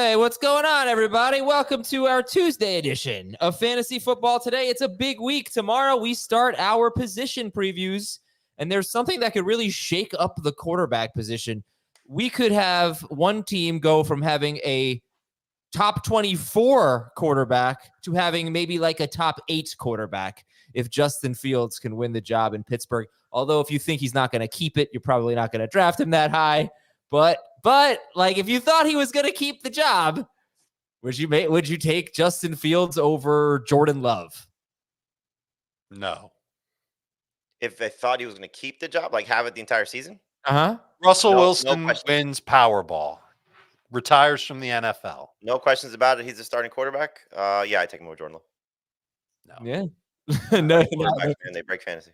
Hey, what's going on, everybody? Welcome to our Tuesday edition of Fantasy Football Today. It's a big week. Tomorrow, we start our position previews, and there's something that could really shake up the quarterback position. We could have one team go from having a top 24 quarterback to having maybe like a top 8 quarterback if Justin Fields can win the job in Pittsburgh. Although if you think he's not going to keep it, you're probably not going to draft him that high. But like if you thought he was going to keep the job, would you take Justin Fields over Jordan Love? No. If I thought he was going to keep the job, like have it the entire season? Russell Wilson wins Powerball, retires from the NFL. No questions about it. He's a starting quarterback. Yeah, I take him over Jordan Love. No. Yeah. No. They break fantasy.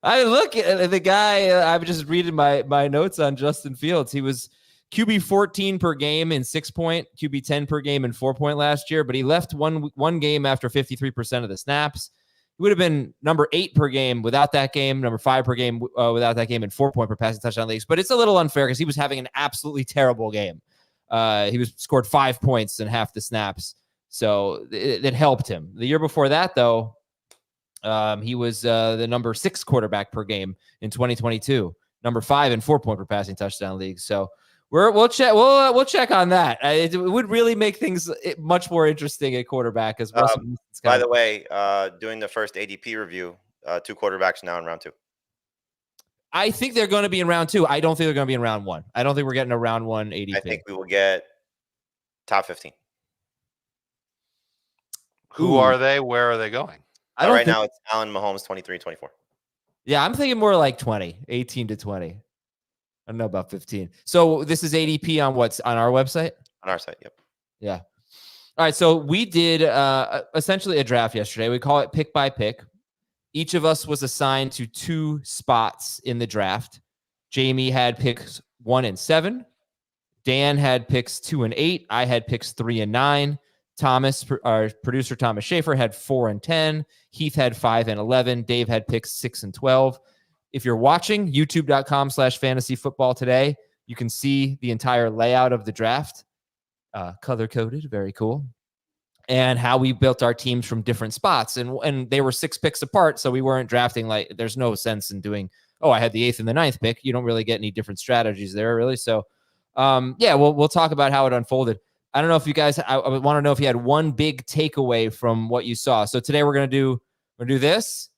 I look at the guy. I'm just reading my notes on Justin Fields. He was QB 14 per game in 6-point, QB 10 per game in 4-point last year, but he left one game after 53% of the snaps. He would have been number 8 per game without that game, number 5 per game without that game, and 4-point per passing touchdown leagues. But it's a little unfair because he was having an absolutely terrible game. He scored 5 points in half the snaps, so it helped him. The year before that, though, he was the number 6 quarterback per game in 2022, number 5 in 4-point per passing touchdown leagues. So we'll check. We'll check on that. It would really make things much more interesting at quarterback. As by the way, doing the first ADP review, 2 quarterbacks now in round 2. I think they're going to be in round 2. I don't think they're going to be in round 1. I don't think we're getting a round 1 ADP. I think we will get top 15. Who are they? Where are they going? Right now, it's Allen, Mahomes, 23, 24. Yeah, I'm thinking more like 20, 18 to 20. I don't know about 15. So this is ADP on what's on our website? On our site, yep. Yeah. All right, so we did essentially a draft yesterday. We call it pick by pick. Each of us was assigned to 2 spots in the draft. Jamey had picks 1 and 7. Dan had picks 2 and 8. I had picks 3 and 9. Our producer Thomas Schaefer had 4 and 10. Heath had 5 and 11. Dave had picks 6 and 12. If you're watching youtube.com/fantasy football today, you can see the entire layout of the draft, color coded, very cool, and how we built our teams from different spots. And they were 6 picks apart, so we weren't drafting like there's no sense in doing. I had the 8th and the 9th pick. You don't really get any different strategies there, really. So, we'll talk about how it unfolded. I don't know if you guys, I want to know if you had one big takeaway from what you saw. So today we're going to do this.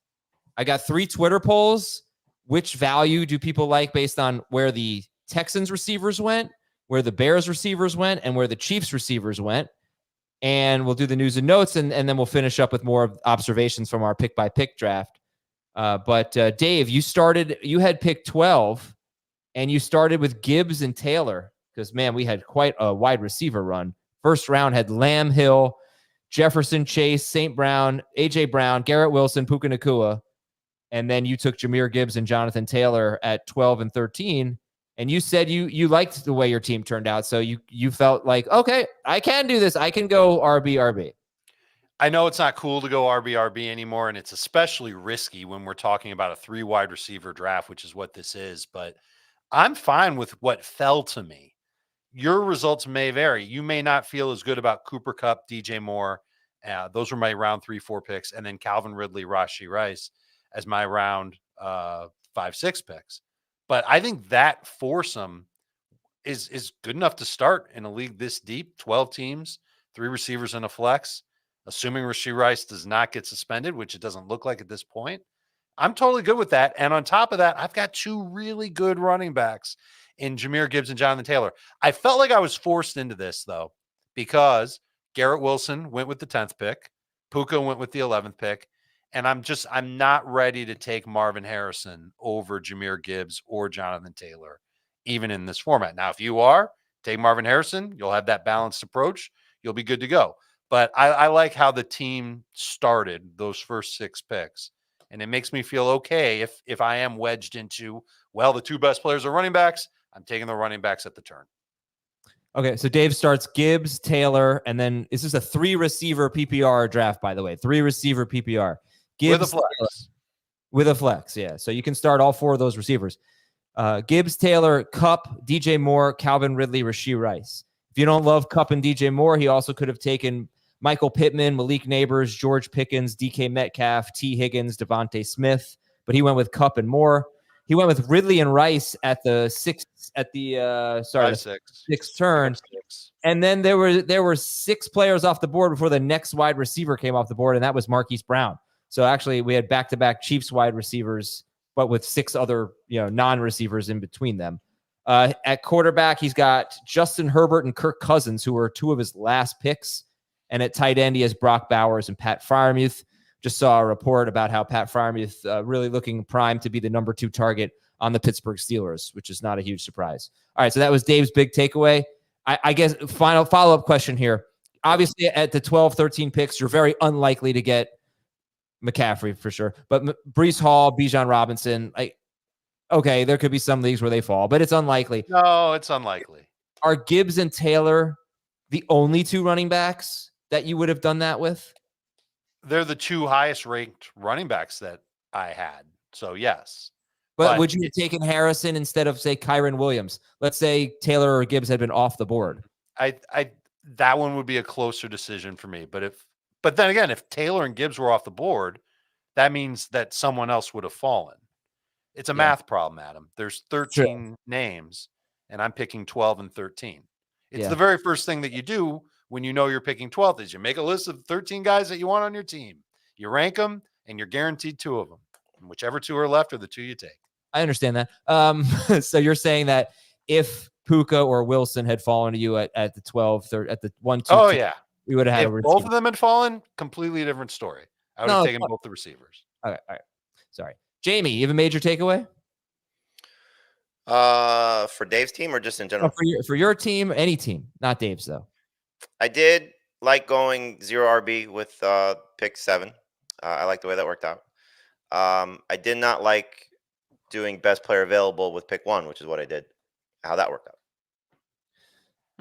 I got 3 Twitter polls. Which value do people like based on where the Texans receivers went, where the Bears receivers went, and where the Chiefs receivers went? And we'll do the news and notes, and then we'll finish up with more observations from our pick by pick draft. But Dave, you had pick 12, and you started with Gibbs and Taylor. Because, man, we had quite a wide receiver run. First round had Lamb, Hill, Jefferson, Chase, St. Brown, A.J. Brown, Garrett Wilson, Puka Nacua. And then you took Jahmyr Gibbs and Jonathan Taylor at 12 and 13. And you said you liked the way your team turned out. So you felt like, okay, I can do this. I can go RB. I know it's not cool to go RB anymore, and it's especially risky when we're talking about a 3 wide receiver draft, which is what this is. But I'm fine with what fell to me. Your results may vary. You may not feel as good about Cooper Kupp, DJ Moore. Those were my round 3-4 picks. And then Calvin Ridley, Rashee Rice as my round 5-6 picks. But I think that foursome is good enough to start in a league this deep, 12 teams, 3 receivers and a flex, assuming Rashee Rice does not get suspended, which it doesn't look like at this point. I'm totally good with that. And on top of that, I've got 2 really good running backs in Jahmyr Gibbs and Jonathan Taylor. I felt like I was forced into this, though, because Garrett Wilson went with the 10th pick. Puka went with the 11th pick. And I'm not ready to take Marvin Harrison over Jahmyr Gibbs or Jonathan Taylor, even in this format. Now, if you are, take Marvin Harrison. You'll have that balanced approach. You'll be good to go. But I like how the team started those first 6 picks. And it makes me feel okay if I am wedged into, the 2 best players are running backs. I'm taking the running backs at the turn. Okay, so Dave starts Gibbs, Taylor, and then this is a 3-receiver PPR draft, by the way. 3-receiver PPR. Gibbs, with a flex. Taylor, with a flex, yeah. So you can start all 4 of those receivers. Gibbs, Taylor, Kupp, DJ Moore, Calvin Ridley, Rashee Rice. If you don't love Kupp and DJ Moore, he also could have taken Michael Pittman, Malik Neighbors, George Pickens, DK Metcalf, T. Higgins, Devontae Smith, but he went with Kupp and Moore. He went with Ridley and Rice at the sixth turn. And then there were 6 players off the board before the next wide receiver came off the board, and that was Marquise Brown. So actually, we had back-to-back Chiefs wide receivers, but with 6 other non-receivers in between them. At quarterback, he's got Justin Herbert and Kirk Cousins, who were 2 of his last picks. And at tight end, he has Brock Bowers and Pat Freiermuth. Just saw a report about how Pat Freiermuth really looking primed to be the number 2 target on the Pittsburgh Steelers, which is not a huge surprise. All right, so that was Dave's big takeaway. I guess final follow-up question here. Obviously, at the 12, 13 picks, you're very unlikely to get McCaffrey for sure. But Breece Hall, Bijan Robinson, okay, there could be some leagues where they fall, but it's unlikely. No, it's unlikely. Are Gibbs and Taylor the only 2 running backs that you would have done that with? They're the 2 highest ranked running backs that I had. So yes. But would you have taken Harrison instead of, say, Kyron Williams? Let's say Taylor or Gibbs had been off the board. That one would be a closer decision for me. But then again, if Taylor and Gibbs were off the board, that means that someone else would have fallen. It's a math problem, Adam. There's 13 names, and I'm picking 12 and 13. It's the very first thing that you do when you know you're picking 12th is you make a list of 13 guys that you want on your team. You rank them, and you're guaranteed 2 of them. And whichever 2 are left are the 2 you take. I understand that. So you're saying that if Puka or Wilson had fallen to you at the 12, at the 1, 2, oh, 2, yeah. we would have had if both of them had fallen, completely different story. I would have taken both the receivers. All right. Sorry. Jamey, you have a major takeaway? For Dave's team or just in general? For your team, any team, not Dave's though. I did like going 0 RB with pick 7. I like the way that worked out. I did not like doing best player available with pick 1, which is what I did. How that worked out.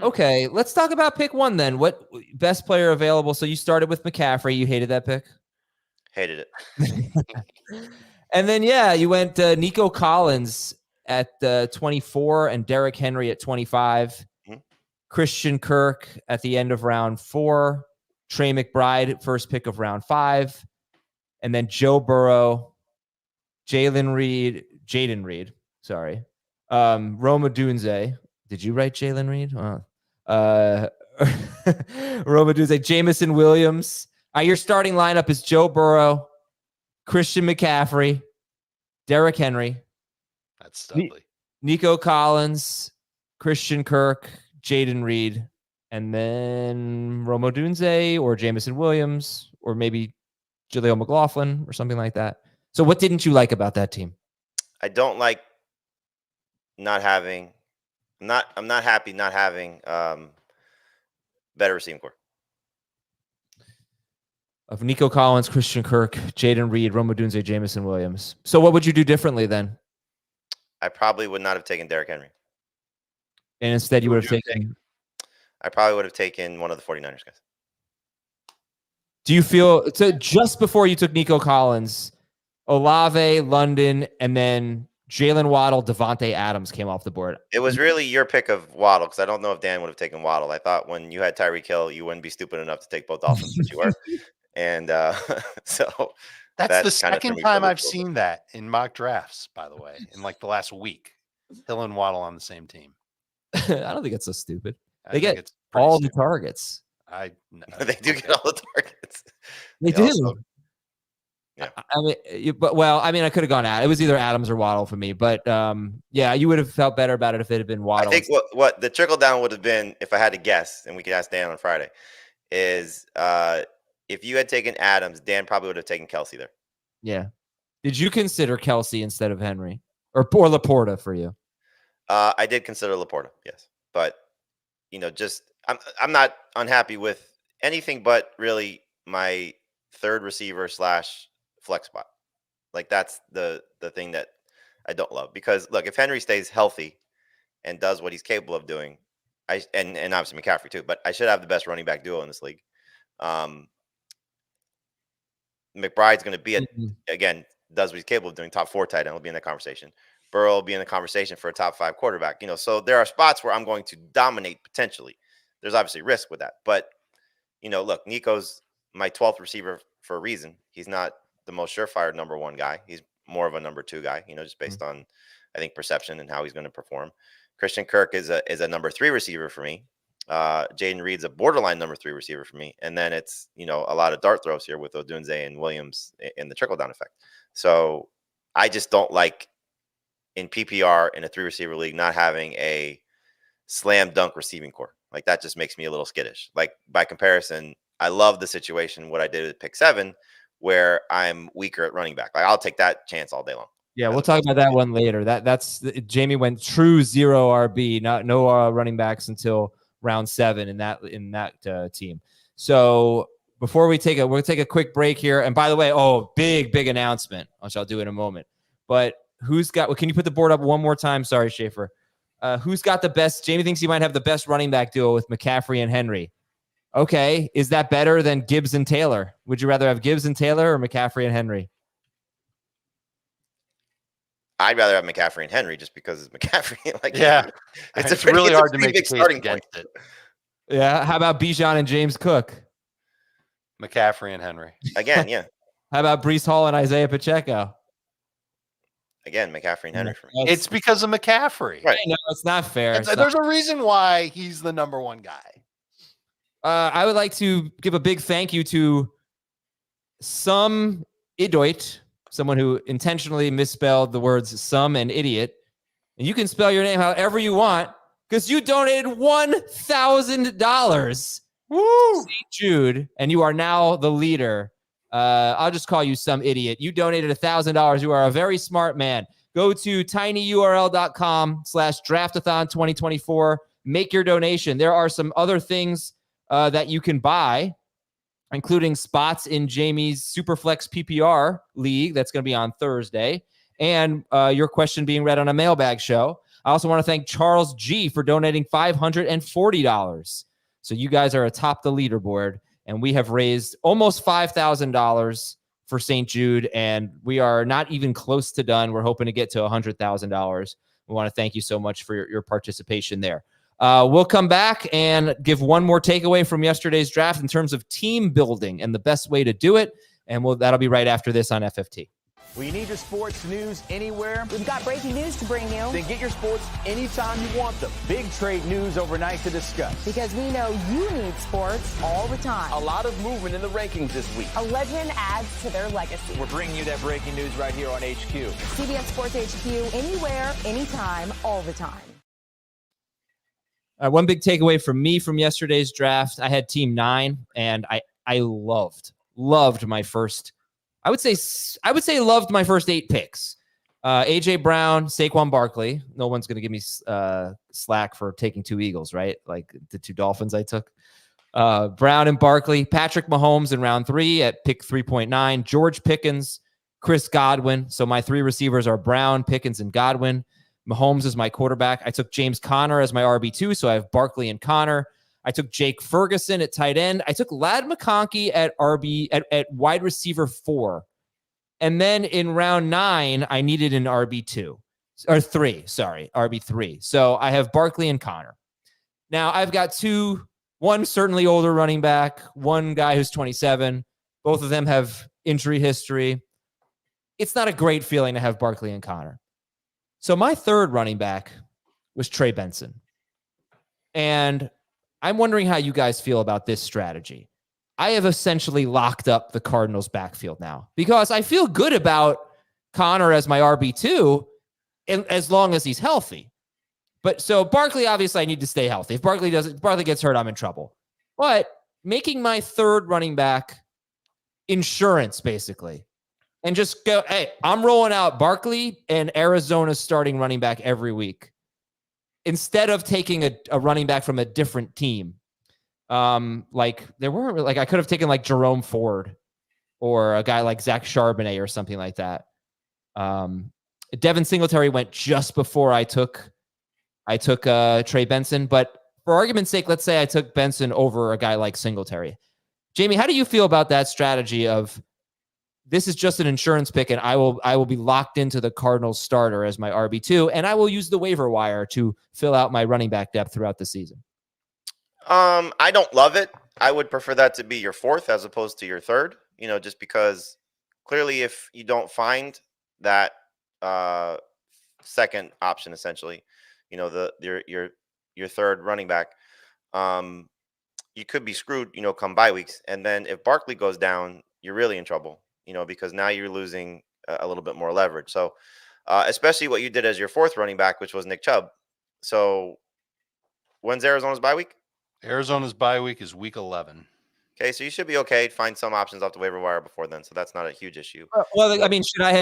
Okay, let's talk about pick 1 then. What best player available? So you started with McCaffrey. You hated that pick? Hated it. And then, you went Nico Collins at 24 and Derrick Henry at 25. Mm-hmm. Christian Kirk at the end of round 4. Trey McBride, first pick of round 5. And then Joe Burrow, Jaden Reed. Roma Dunze. Did you write Jalen Reed? Roma Dunze, Jamison Williams. Your starting lineup is Joe Burrow, Christian McCaffrey, Derrick Henry. That's studly. Nico Collins, Christian Kirk, Jaden Reed, and then Roma Dunze or Jamison Williams or maybe Jaleel McLaughlin or something like that. So what didn't you like about that team? I don't like not having I'm not happy not having better receiving core. Of Nico Collins, Christian Kirk, Jaden Reed, Roma Dunze, Jamison Williams. So what would you do differently then? I probably would not have taken Derrick Henry. And instead you would have taken... I probably would have taken one of the 49ers guys. Do you feel... So just before you took Nico Collins, Olave, London, and then Jalen Waddle, Devontae Adams came off the board. It was really your pick of Waddle because I don't know if Dan would have taken Waddle. I thought when you had Tyreek Hill, you wouldn't be stupid enough to take both Dolphins, but you were. And so that's the second time I've seen that in mock drafts, by the way, in like the last week. Hill and Waddle on the same team. I don't think it's so stupid. They get all the targets. They do get all the targets. They do. Also, yeah. I mean, I could have gone at it. It was either Adams or Waddle for me, but you would have felt better about it if it had been Waddle. I think what the trickle down would have been, if I had to guess, and we could ask Dan on Friday, is if you had taken Adams, Dan probably would have taken Kelsey there. Yeah. Did you consider Kelsey instead of Henry or Laporta for you? I did consider Laporta, yes, but I'm not unhappy with anything but really my third receiver / flex spot. Like that's the thing that I don't love, because look, if Henry stays healthy and does what he's capable of doing, and obviously McCaffrey too, but I should have the best running back duo in this league. McBride's going to be again, does what he's capable of doing, top 4 tight end, will be in that conversation. Burrow will be in the conversation for a top 5 quarterback. So there are spots where I'm going to dominate potentially. there's obviously risk with that. But, look, Nico's my 12th receiver for a reason. He's not the most surefire number one guy. He's more of a number two guy, just based on, I think, perception and how he's going to perform. Christian Kirk is a number 3 receiver for me. Jaden Reed's a borderline number 3 receiver for me. And then it's, a lot of dart throws here with Odunze and Williams in the trickle down effect. So I just don't like in PPR in a 3 receiver league not having a slam dunk receiving core. Like that just makes me a little skittish. Like by comparison, I love the situation, what I did at pick 7, where I'm weaker at running back. Like I'll take that chance all day long. Yeah, we'll talk about that one later. That's Jamey went true 0 RB, no running backs until round 7 in that team. So before we'll take a quick break here. And by the way, big announcement, which I'll do in a moment. But can you put the board up one more time? Sorry, Schaefer. Who's got the best? Jamey thinks he might have the best running back duo with McCaffrey and Henry. Okay, is that better than Gibbs and Taylor? Would you rather have Gibbs and Taylor or McCaffrey and Henry? I'd rather have McCaffrey and Henry just because it's McCaffrey. It's really hard to make a case against it. Yeah, how about Bijan and James Cook? McCaffrey and Henry. Again, yeah. How about Breece Hall and Isaiah Pacheco? Again, McCaffrey and Henry for me. It's because of McCaffrey. Right. No, it's not fair. There's a reason why he's the number 1 guy. I would like to give a big thank you to some idiot, someone who intentionally misspelled the words "some" and "idiot." And you can spell your name however you want because you donated $1,000. Woo! St. Jude, and you are now the leader. I'll just call you some idiot. You donated $1,000. You are a very smart man. Go to tinyurl.com/draftathon2024. Make your donation. There are some other things that you can buy, including spots in Jamey's Superflex PPR league. That's going to be on Thursday. And your question being read on a mailbag show. I also want to thank Charles G for donating $540. So you guys are atop the leaderboard. And we have raised almost $5,000 for St. Jude, and we are not even close to done. We're hoping to get to $100,000. We want to thank you so much for your participation there. We'll come back and give one more takeaway from yesterday's draft in terms of team building and the best way to do it, and that'll be right after this on FFT. We need your sports news anywhere. We've got breaking news to bring you. Then get your sports anytime you want them. Big trade news overnight to discuss. Because we know you need sports all the time. A lot of movement in the rankings this week. A legend adds to their legacy. We're bringing you that breaking news right here on HQ. CBS Sports HQ, anywhere, anytime, all the time. One big takeaway from me from yesterday's draft, I had team 9, and I loved my first. I would say loved my first 8 picks. AJ Brown, Saquon Barkley. No one's going to give me slack for taking 2 Eagles, right? Like the 2 Dolphins I took. Brown and Barkley. Patrick Mahomes in round 3 at pick 3.9. George Pickens, Chris Godwin. So my 3 receivers are Brown, Pickens, and Godwin. Mahomes is my quarterback. I took James Conner as my RB2, so I have Barkley and Conner. I took Jake Ferguson at tight end. I took Ladd McConkey at wide receiver 4. And then in round 9, I needed an RB3. So I have Barkley and Conner. Now I've got one certainly older running back, one guy who's 27. Both of them have injury history. It's not a great feeling to have Barkley and Conner. So my third running back was Trey Benson. And I'm wondering how you guys feel about this strategy. I have essentially locked up the Cardinals backfield now because I feel good about Conner as my RB2 as long as he's healthy. But so Barkley, obviously I need to stay healthy. If Barkley gets hurt, I'm in trouble. But making my third running back insurance basically and just go, hey, I'm rolling out Barkley and Arizona's starting running back every week. Instead of taking a running back from a different team, I could have taken like Jerome Ford or a guy like Zach Charbonnet or something like that. Devin Singletary went just before I took Trey Benson, but for argument's sake, let's say I took Benson over a guy like Singletary. Jamey, how do you feel about that strategy of this is just an insurance pick and I will be locked into the Cardinals starter as my RB2 and I will use the waiver wire to fill out my running back depth throughout the season? I don't love it. I would prefer that to be your fourth as opposed to your third. Just because clearly, if you don't find that second option, essentially, your third running back, you could be screwed. Come bye weeks, and then if Barkley goes down, you're really in trouble. Because now you're losing a little bit more leverage. So, especially what you did as your fourth running back, which was Nick Chubb. So, when's Arizona's bye week? Arizona's bye week is week 11. Okay, so you should be okay. Find some options off the waiver wire before then, so that's not a huge issue. Well, I mean, should I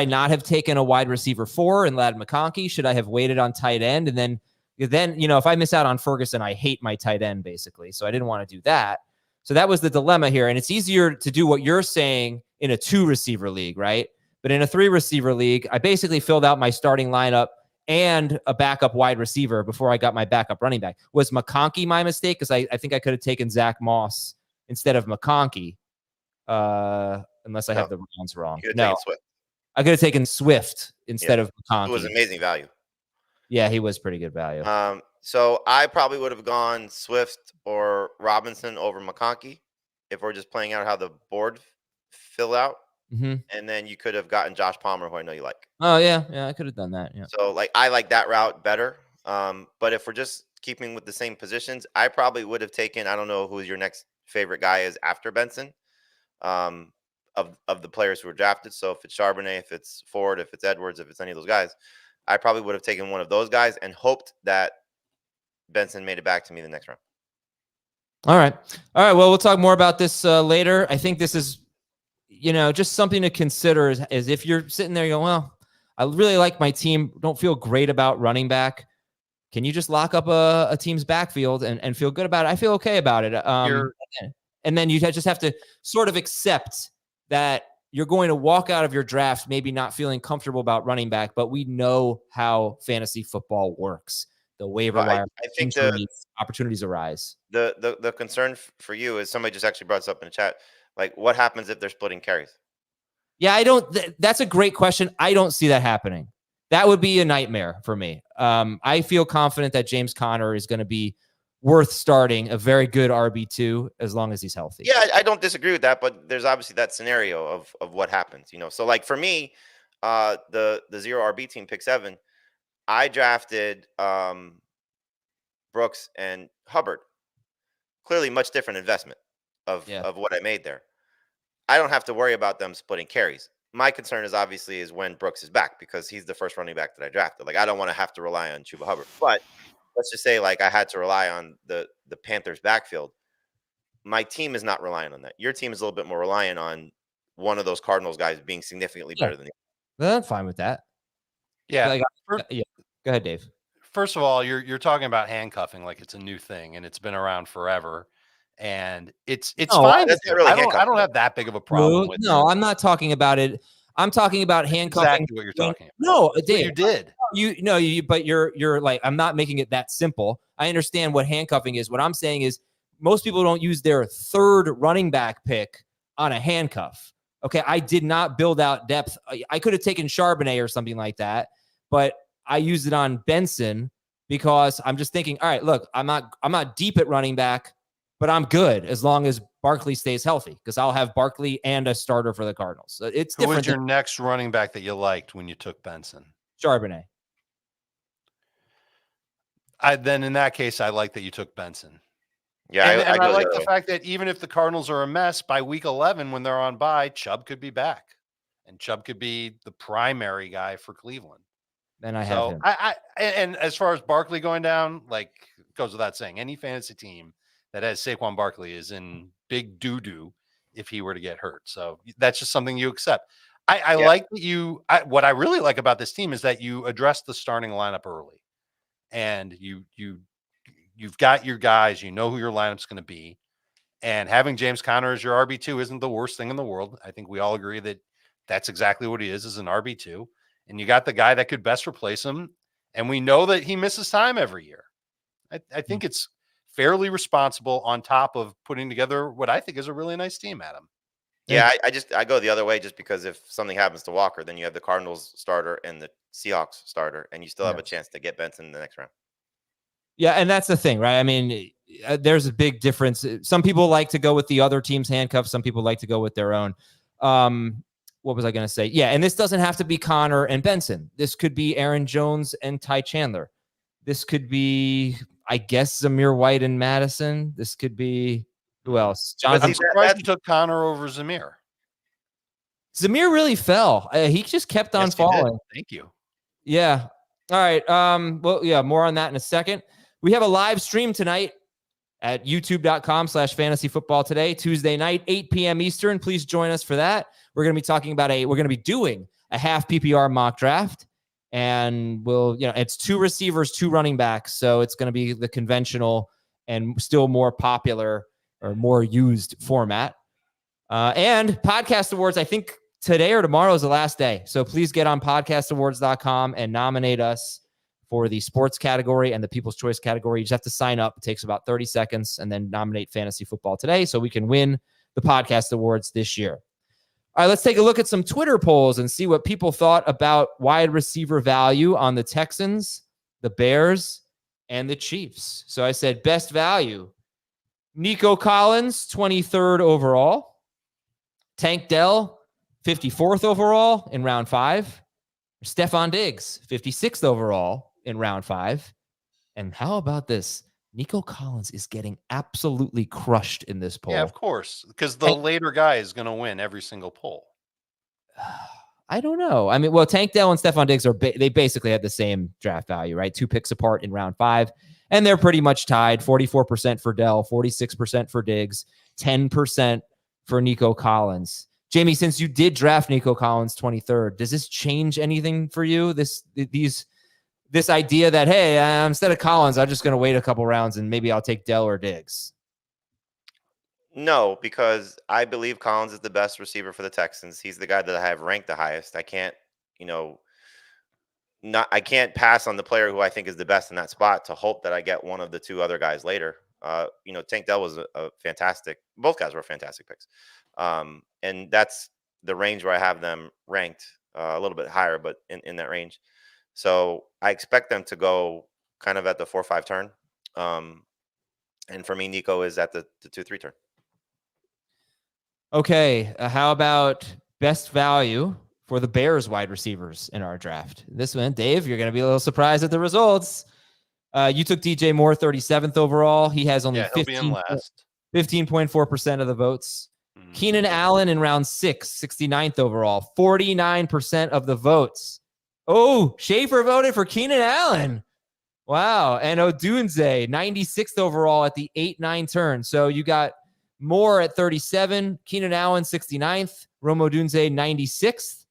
not have taken a wide receiver 4 and Ladd McConkey? Should I have waited on tight end? And then if I miss out on Ferguson, I hate my tight end basically. So I didn't want to do that. So that was the dilemma here. And it's easier to do what you're saying in a 2-receiver league, right? But in a 3-receiver league, I basically filled out my starting lineup and a backup wide receiver before I got my backup running back. Was McConkey my mistake? Because I think I could have taken Zach Moss instead of McConkey, unless I have the rounds wrong. No, I could have taken Swift instead of McConkey. It was amazing value. Yeah, he was pretty good value. So I probably would have gone Swift or Robinson over McConkey if we're just playing out how the board fill out. Mm-hmm. And then you could have gotten Josh Palmer, who I know you like. Oh, yeah, I could have done that. Yeah. So, I like that route better. But if we're just keeping with the same positions, I probably would have taken, I don't know who your next favorite guy is after Benson, of the players who were drafted. So if it's Charbonnet, if it's Ford, if it's Edwards, if it's any of those guys, I probably would have taken one of those guys and hoped that Benson made it back to me the next round. All right. Well, we'll talk more about this later. I think this is, just something to consider is if you're sitting there, you go, well, I really like my team. Don't feel great about running back. Can you just lock up a team's backfield and feel good about it? I feel okay about it. And then you just have to sort of accept that you're going to walk out of your draft maybe not feeling comfortable about running back, but we know how fantasy football works. The waiver wire, I think opportunities arise. The concern for you is somebody just actually brought this up in the chat. What happens if they're splitting carries? Yeah, that's a great question. I don't see that happening. That would be a nightmare for me. I feel confident that James Conner is going to be worth starting, a very good RB2 as long as he's healthy. Yeah, I don't disagree with that, but there's obviously that scenario of what happens, So for me, the 0 RB team, pick 7, I drafted Brooks and Hubbard. Clearly much different investment of what I made there. I don't have to worry about them splitting carries. My concern is when Brooks is back, because he's the first running back that I drafted. I don't want to have to rely on Chuba Hubbard. But let's just say I had to rely on the Panthers backfield. My team is not relying on that. Your team is a little bit more reliant on one of those Cardinals guys being significantly better than you. I'm fine with that. Yeah. Go ahead, Dave. First of all, you're talking about handcuffing like it's a new thing and it's been around forever. And it's fine. I don't have that big of a problem with it. No, I'm not talking about it. I'm talking about handcuffing. Exactly what you're talking about. No, Dave, you did. But you're like, I'm not making it that simple. I understand what handcuffing is. What I'm saying is most people don't use their third running back pick on a handcuff. Okay, I did not build out depth. I could have taken Charbonnet or something like that, but I used it on Benson because I'm just thinking, all right, look, I'm not deep at running back, but I'm good as long as Barkley stays healthy, because I'll have Barkley and a starter for the Cardinals. So it's different. Who was your next running back that you liked when you took Benson? Charbonnet. Then in that case, I like that you took Benson. Yeah, and I like the fact that even if the Cardinals are a mess, by week 11 when they're on bye, Chubb could be back, and Chubb could be the primary guy for Cleveland. Then I have him. And as far as Barkley going down, it goes without saying, any fantasy team that has Saquon Barkley is in big doo-doo if he were to get hurt. So that's just something you accept. I like that what I really like about this team is that you address the starting lineup early, and you've got your guys, you know who your lineup's going to be, and having James Conner as your RB2 isn't the worst thing in the world. I think we all agree that that's exactly what he is an RB2, and you got the guy that could best replace him. And we know that he misses time every year. I think it's fairly responsible on top of putting together what I think is a really nice team, Adam. Yeah, I go the other way just because if something happens to Walker, then you have the Cardinals starter and the Seahawks starter, and you still have a chance to get Benson in the next round. Yeah, and that's the thing, right? I mean, there's a big difference. Some people like to go with the other team's handcuffs. Some people like to go with their own. What was I going to say? Yeah, and this doesn't have to be Connor and Benson. This could be Aaron Jones and Ty Chandler. This could be, I guess, Zamir White and Madison. This could be, who else? I'm surprised you took Connor over Zamir. Zamir really fell. He just kept on falling. Thank you. Yeah. All right. Well, yeah, more on that in a second. We have a live stream tonight at youtube.com/fantasyfootball today, Tuesday night, 8 p.m. Eastern. Please join us for that. We're going to be talking about we're going to be doing a half PPR mock draft. And it's 2 receivers, 2 running backs. So it's going to be the conventional and still more popular or more used format. And podcast awards, I think today or tomorrow is the last day. So please get on podcastawards.com and nominate us for the sports category and the People's Choice category. You just have to sign up. It takes about 30 seconds and then nominate Fantasy Football Today so we can win the podcast awards this year. All right, let's take a look at some Twitter polls and see what people thought about wide receiver value on the Texans, the Bears, and the Chiefs. So I said best value, Nico Collins, 23rd overall. Tank Dell, 54th overall in round 5. Stephon Diggs, 56th overall in round 5. And how about this? Nico Collins is getting absolutely crushed in this poll. Yeah, of course, because the later guy is going to win every single poll. I don't know. I mean, well, Tank Dell and Stephon Diggs they basically had the same draft value, right? 2 picks apart in round 5, and they're pretty much tied. 44% for Dell, 46% for Diggs, 10% for Nico Collins. Jamey, since you did draft Nico Collins 23rd, does this change anything for you? This idea that, hey, instead of Collins, I'm just going to wait a couple rounds and maybe I'll take Dell or Diggs. No, because I believe Collins is the best receiver for the Texans. He's the guy that I have ranked the highest. I can't, I can't pass on the player who I think is the best in that spot to hope that I get one of the 2 other guys later. Tank Dell was a fantastic. Both guys were fantastic picks. And that's the range where I have them ranked a little bit higher, but in that range. So I expect them to go kind of at the 4-5 turn. And for me, Nico is at the 2-3 turn. Okay. How about best value for the Bears wide receivers in our draft? This one, Dave, you're going to be a little surprised at the results. You took DJ Moore 37th overall. He has only 15.4% of the votes. Keenan Allen in round 6, 69th overall, 49% of the votes. Oh, Schaefer voted for Keenan Allen. Wow. And Odunze, 96th overall at the 8-9 turn. So you got Moore at 37, Keenan Allen 69th, Rome Odunze 96th,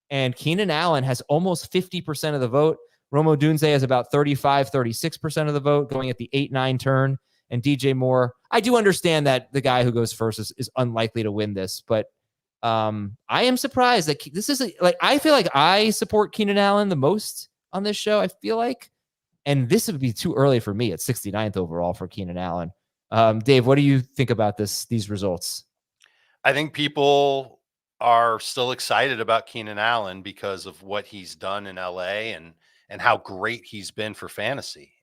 and Keenan Allen has almost 50% of the vote. Rome Odunze has about 36% of the vote going at the 8-9 turn. And DJ Moore, I do understand that the guy who goes first is unlikely to win this, but I am surprised that this is I feel like I support Keenan Allen the most on this show. I feel like, and this would be too early for me at 69th overall for Keenan Allen. Dave, what do you think about these results? I think people are still excited about Keenan Allen because of what he's done in LA and how great he's been for fantasy.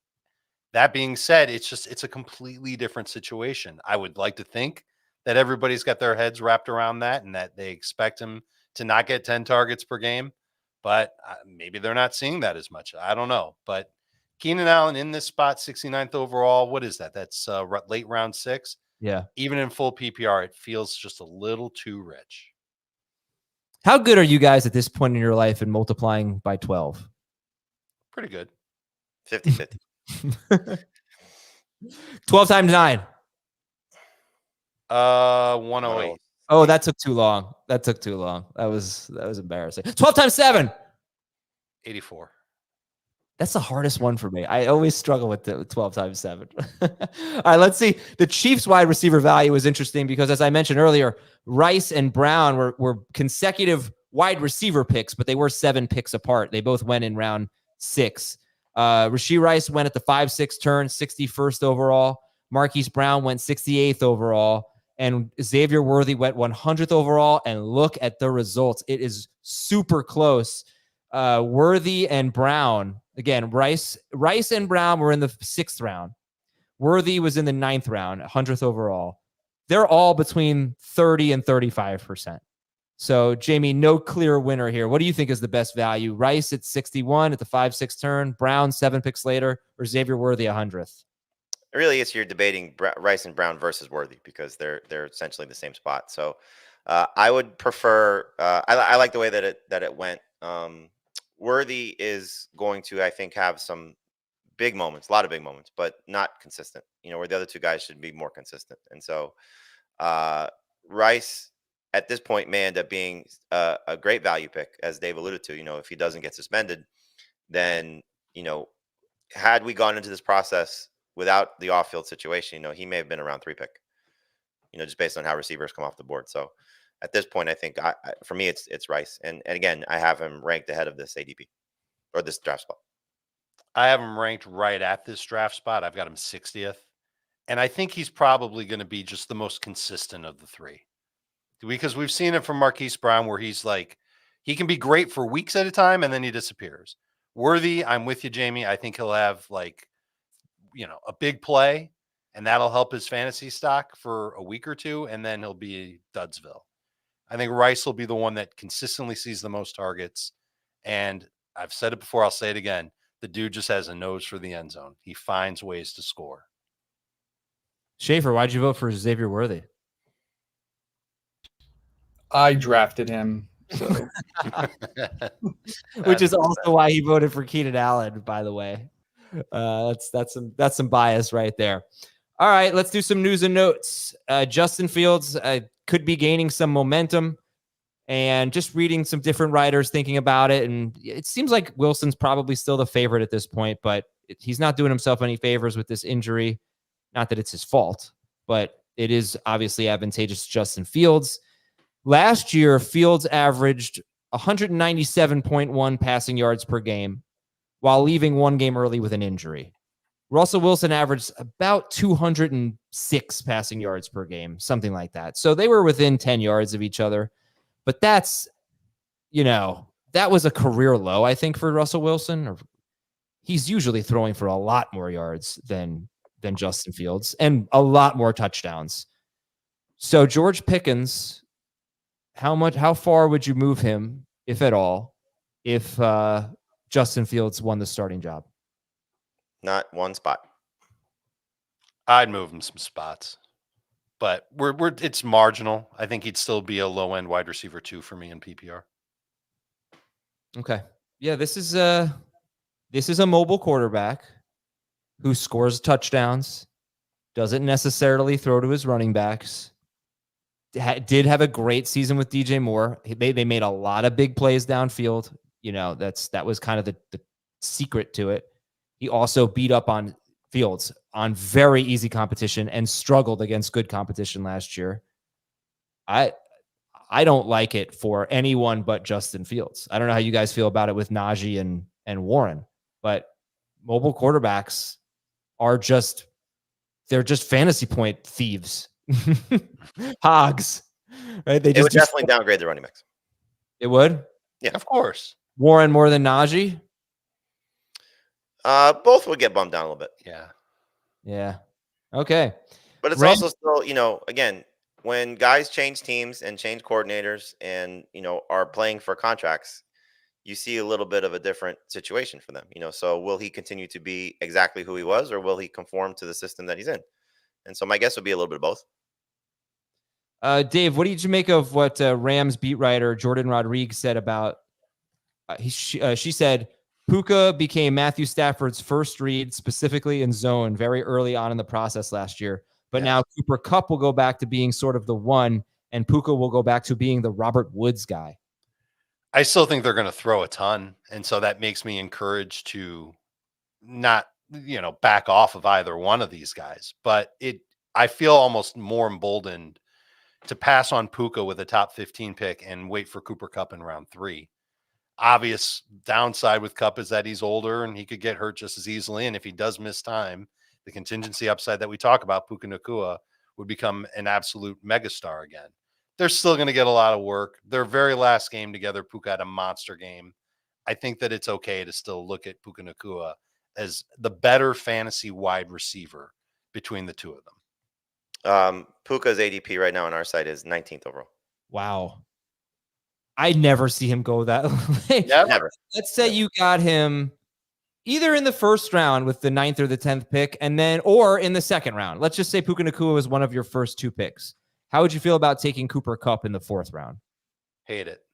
That being said, it's a completely different situation. I would like to think that everybody's got their heads wrapped around that and that they expect him to not get 10 targets per game, but maybe they're not seeing that as much. I don't know, but Keenan Allen in this spot, 69th overall. What is that? That's late round 6. Yeah. Even in full PPR, it feels just a little too rich. How good are you guys at this point in your life in multiplying by 12? Pretty good. 50-50. 12 times 9. 108. Oh, that took too long. That was embarrassing. 12 times 7. 84. That's the hardest one for me. I always struggle with the 12 times 7. All right, let's see. The Chiefs wide receiver value was interesting because, as I mentioned earlier, Rice and Brown were consecutive wide receiver picks, but they were 7 picks apart. They both went in round 6. Rashee Rice went at the 5-6 turn, 61st overall. Marquise Brown went 68th overall. And Xavier Worthy went 100th overall. And look at the results. It is super close. Worthy and Brown, Again, Rice and Brown were in the 6th round. Worthy was in the 9th round, 100th overall. They're all between 30 and 35%. So, Jamey, no clear winner here. What do you think is the best value? Rice at 61 at the 5-6 turn, Brown 7 picks later, or Xavier Worthy 100th? Really, it's you're debating Rice and Brown versus Worthy because they're essentially the same spot. So I would prefer. I like the way that it went. Worthy is going to, I think, have some big moments, a lot of big moments, but not consistent. Where the other two guys should be more consistent. And so Rice at this point may end up being a great value pick, as Dave alluded to. If he doesn't get suspended, then had we gone into this process without the off-field situation, he may have been a round 3 pick, just based on how receivers come off the board. So at this point, I think for me, it's Rice. And again, I have him ranked ahead of this ADP or this draft spot. I have him ranked right at this draft spot. I've got him 60th. And I think he's probably going to be just the most consistent of the 3. Because we've seen it from Marquise Brown where he's like, he can be great for weeks at a time and then he disappears. Worthy, I'm with you, Jamey. I think he'll have a big play, and that'll help his fantasy stock for a week or two, and then he'll be Dudsville. I think Rice will be the one that consistently sees the most targets, and I've said it before, I'll say it again. The dude just has a nose for the end zone. He finds ways to score. Schaefer, why'd you vote for Xavier Worthy? I drafted him. So. Which is also why he voted for Keenan Allen, by the way. That's some bias right there. All right, let's do some news and notes. Justin Fields could be gaining some momentum, and just reading some different writers thinking about it, and it seems like Wilson's probably still the favorite at this point, but he's not doing himself any favors with this injury. Not that it's his fault, but it is obviously advantageous to Justin Fields. Last year, Fields averaged 197.1 passing yards per game while leaving one game early with an injury. Russell Wilson averaged about 206 passing yards per game, something like that. So they were within 10 yards of each other. But that's, that was a career low, I think, for Russell Wilson. He's usually throwing for a lot more yards than Justin Fields and a lot more touchdowns. So George Pickens, how far would you move him, if at all, if Justin Fields won the starting job? Not one spot. I'd move him some spots, but it's marginal. I think he'd still be a low end wide receiver 2 for me in PPR. Okay. Yeah, this is a mobile quarterback who scores touchdowns, doesn't necessarily throw to his running backs. Did have a great season with DJ Moore. They made a lot of big plays downfield. That was kind of the secret to it. He also beat up on Fields on very easy competition and struggled against good competition last year. I don't like it for anyone but Justin Fields. I don't know how you guys feel about it with Najee and Warren, but mobile quarterbacks they're just fantasy point thieves. Hogs. Right? It would definitely downgrade the running backs. It would? Yeah, of course. Warren more than Najee? Both would get bumped down a little bit. Yeah. Okay. But it's also still, again, when guys change teams and change coordinators and, are playing for contracts, you see a little bit of a different situation for them. So will he continue to be exactly who he was, or will he conform to the system that he's in? And so my guess would be a little bit of both. Dave, what did you make of what Rams beat writer Jordan Rodriguez said about she said Puka became Matthew Stafford's first read, specifically in zone, very early on in the process last year. But now Cooper Kupp will go back to being sort of the one, and Puka will go back to being the Robert Woods guy. I still think they're going to throw a ton. And so that makes me encouraged to not, back off of either one of these guys. But I feel almost more emboldened to pass on Puka with a top 15 pick and wait for Cooper Kupp in round 3. Obvious downside with Kupp is that he's older and he could get hurt just as easily. And if he does miss time, the contingency upside that we talk about, Puka Nacua, would become an absolute megastar again. They're still going to get a lot of work. Their very last game together, Puka had a monster game. I think that it's okay to still look at Puka Nacua as the better fantasy wide receiver between the two of them. Puka's ADP right now on our site is 19th overall. Wow. I never see him go that late. Never. Let's say you got him either in the first round with the 9th or the 10th pick, or in the second round. Let's just say Puka Nacua was one of your first 2 picks. How would you feel about taking Cooper Kupp in the 4th round? Hate it.